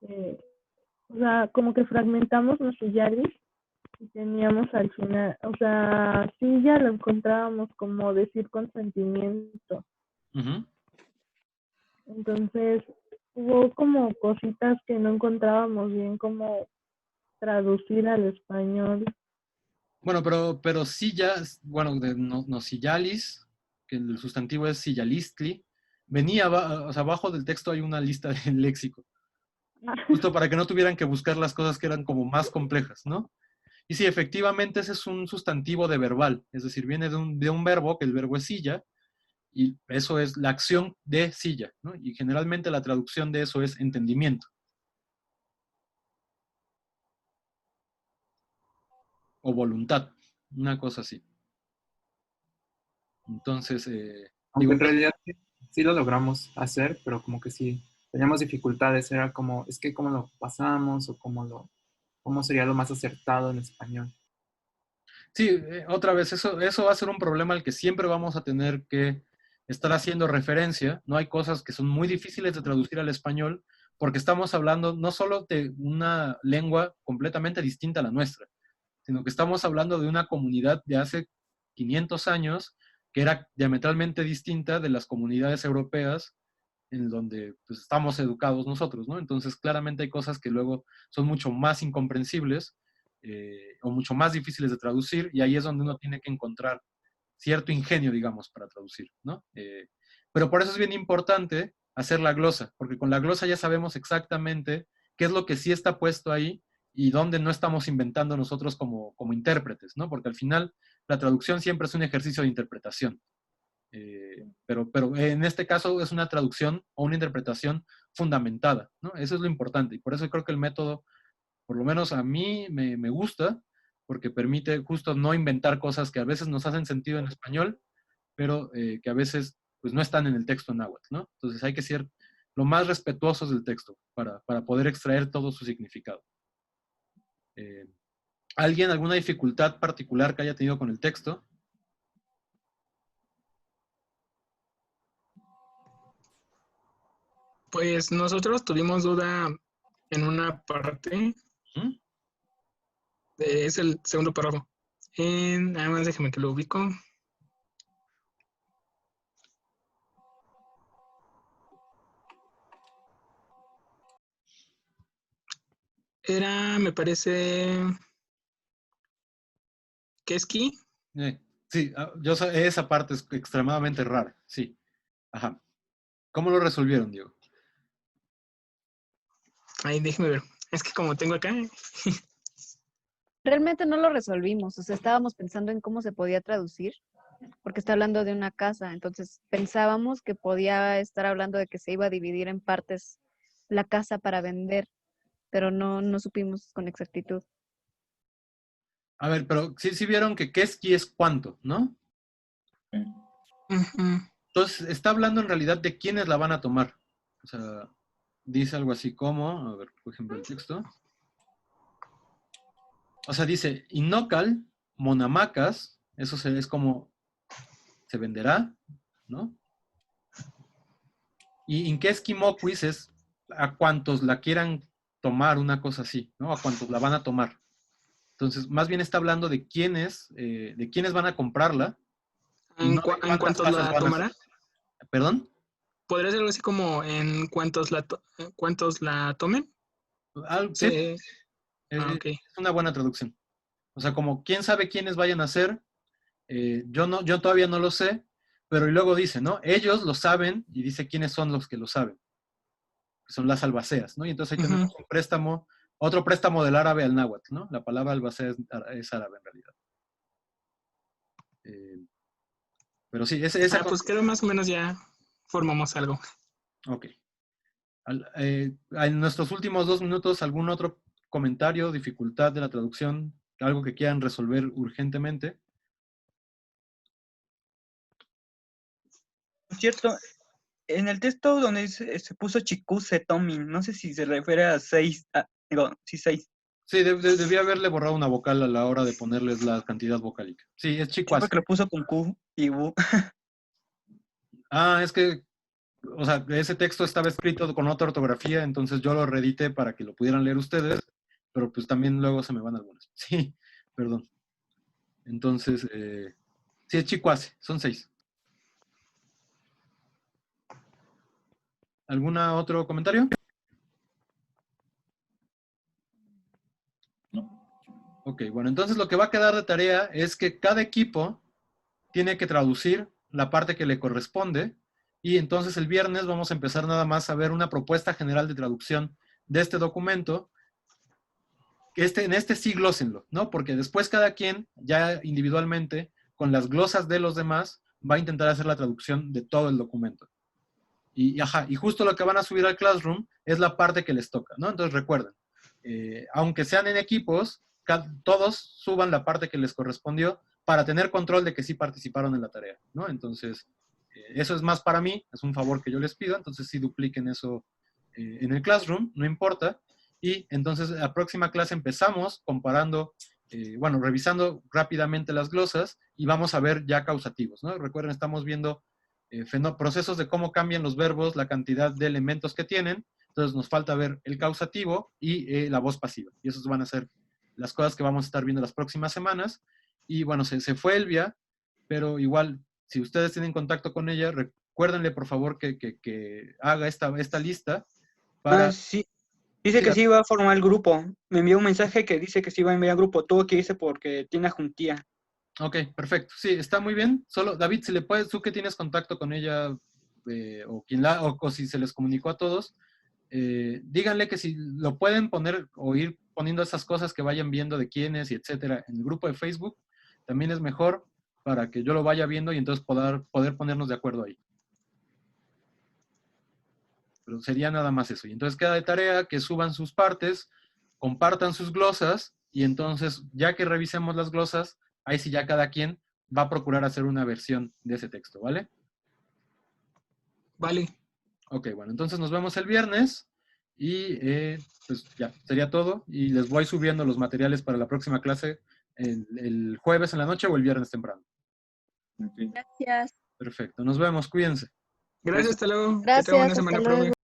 o sea, como que fragmentamos Nosillalis y teníamos al final, o sea, sí ya lo encontrábamos como decir consentimiento. Ujú. Entonces, hubo como cositas que no encontrábamos bien como traducir al español. Bueno, pero silla, bueno, de nosillalis, que el sustantivo es sillalistli, venía, o sea, abajo del texto hay una lista del léxico, justo para que no tuvieran que buscar las cosas que eran como más complejas, ¿no? Y sí, efectivamente ese es un sustantivo de verbal, es decir, viene de un verbo, que el verbo es silla, y eso es la acción de silla, ¿no? Y generalmente la traducción de eso es entendimiento. O voluntad, una cosa así. Entonces, Aunque en realidad sí lo logramos hacer, pero como que sí, teníamos dificultades, era como, es que cómo lo pasamos o cómo sería lo más acertado en español. sí, otra vez, eso va a ser un problema al que siempre vamos a tener que estar haciendo referencia. No hay cosas que son muy difíciles de traducir al español porque estamos hablando no solo de una lengua completamente distinta a la nuestra, sino que estamos hablando de una comunidad de hace 500 años que era diametralmente distinta de las comunidades europeas en donde pues, estamos educados nosotros, ¿no? Entonces, claramente hay cosas que luego son mucho más incomprensibles o mucho más difíciles de traducir, y ahí es donde uno tiene que encontrar cierto ingenio, digamos, para traducir, ¿no? Pero por eso es bien importante hacer la glosa, porque con la glosa ya sabemos exactamente qué es lo que sí está puesto ahí y dónde no estamos inventando nosotros como intérpretes, ¿no? Porque al final la traducción siempre es un ejercicio de interpretación. Pero en este caso es una traducción o una interpretación fundamentada, ¿no? Eso es lo importante. Y por eso creo que el método, por lo menos a mí me gusta, porque permite justo no inventar cosas que a veces nos hacen sentido en español, pero que a veces pues no están en el texto náhuatl, ¿no? Entonces hay que ser lo más respetuosos del texto para poder extraer todo su significado. ¿Alguien, alguna dificultad particular que haya tenido con el texto? Pues nosotros tuvimos duda en una parte, ¿Mm? es el segundo párrafo. Nada más déjame que lo ubico. Era, me parece, Keski. Sí, yo sé, esa parte es extremadamente rara, sí. Ajá. ¿Cómo lo resolvieron, Diego? Ahí déjeme ver. Es que como tengo acá, Realmente no lo resolvimos, o sea, estábamos pensando en cómo se podía traducir, porque está hablando de una casa, entonces pensábamos que podía estar hablando de que se iba a dividir en partes la casa para vender, pero no supimos con exactitud. A ver, pero sí vieron que Keski es cuánto, ¿no? ujú, Entonces, está hablando en realidad de quiénes la van a tomar. O sea, dice algo así como, a ver, por ejemplo, el texto. O sea, dice, Inocal, Monamacas, eso es como, se venderá, ¿no? Y Inkeski Moquis es a cuantos la quieran tomar, una cosa así, ¿no? A cuantos la van a tomar. Entonces, más bien está hablando de quiénes van a comprarla y no de en cuántas cuantos casas la van a hacer. tomará. ¿Perdón? ¿Podría ser algo así como en cuantos la tomen? Sí, Ok. es una buena traducción. O sea, como quién sabe quiénes vayan a ser, yo todavía no lo sé, pero luego dice, ¿no? Ellos lo saben y dice quiénes son los que lo saben, que son las albaceas, ¿no? Y entonces ahí tenemos un préstamo, otro préstamo del árabe al náhuatl, ¿no? La palabra albacea es árabe en realidad. Pero sí, esa pues creo más o menos ya formamos algo. Ok. En nuestros últimos 2 minutos, ¿algún otro comentario, dificultad de la traducción, algo que quieran resolver urgentemente? Por cierto, en el texto donde se puso Chikuse Tomi, no sé si se refiere a 6, digo, sí, 6. Sí, debí haberle borrado una vocal a la hora de ponerles la cantidad vocálica. Sí, es Sí, chicuase. porque lo puso con Q y U. Es que, o sea, ese texto estaba escrito con otra ortografía, entonces yo lo reedité para que lo pudieran leer ustedes, pero pues también luego se me van algunas. Sí, perdón. Entonces, sí, es chicuase, son 6. ¿Algún otro comentario? Ok, bueno, entonces lo que va a quedar de tarea es que cada equipo tiene que traducir la parte que le corresponde y entonces el viernes vamos a empezar nada más a ver una propuesta general de traducción de este documento. En este sí glósenlo, ¿no? Porque después cada quien, ya individualmente, con las glosas de los demás, va a intentar hacer la traducción de todo el documento. Y justo lo que van a subir al Classroom es la parte que les toca, ¿no? Entonces recuerden, aunque sean en equipos, todos suban la parte que les correspondió para tener control de que sí participaron en la tarea, ¿no? Entonces, eso es más para mí, es un favor que yo les pido, entonces sí dupliquen eso en el Classroom, no importa. Y entonces la próxima clase empezamos comparando, revisando rápidamente las glosas y vamos a ver ya causativos, ¿no? Recuerden, estamos viendo procesos de cómo cambian los verbos, la cantidad de elementos que tienen. Entonces nos falta ver el causativo y la voz pasiva. Y esos van a ser las cosas que vamos a estar viendo las próximas semanas. Y bueno, se fue Elvia, pero igual, si ustedes tienen contacto con ella, recuérdenle por favor que haga esta lista para... Sí, dice que sí va a formar el grupo. Me envió un mensaje que dice que sí va a enviar el grupo. Tuvo que irse porque tiene juntía. Ok, perfecto. Sí, está muy bien. Solo, David, si le puedes, tú que tienes contacto con ella, o si se les comunicó a todos, díganle que si lo pueden poner o ir poniendo esas cosas que vayan viendo de quiénes y etcétera en el grupo de Facebook, también es mejor para que yo lo vaya viendo y entonces poder ponernos de acuerdo ahí. Pero sería nada más eso. Y entonces queda de tarea que suban sus partes, compartan sus glosas y entonces ya que revisemos las glosas, ahí sí ya cada quien va a procurar hacer una versión de ese texto, ¿vale? Vale. Ok, bueno, entonces nos vemos el viernes y pues ya, sería todo. Y les voy subiendo los materiales para la próxima clase el jueves en la noche o el viernes temprano. Gracias. Perfecto, nos vemos, cuídense. Gracias, hasta luego. Gracias, Que tenga buena hasta semana, luego. profe.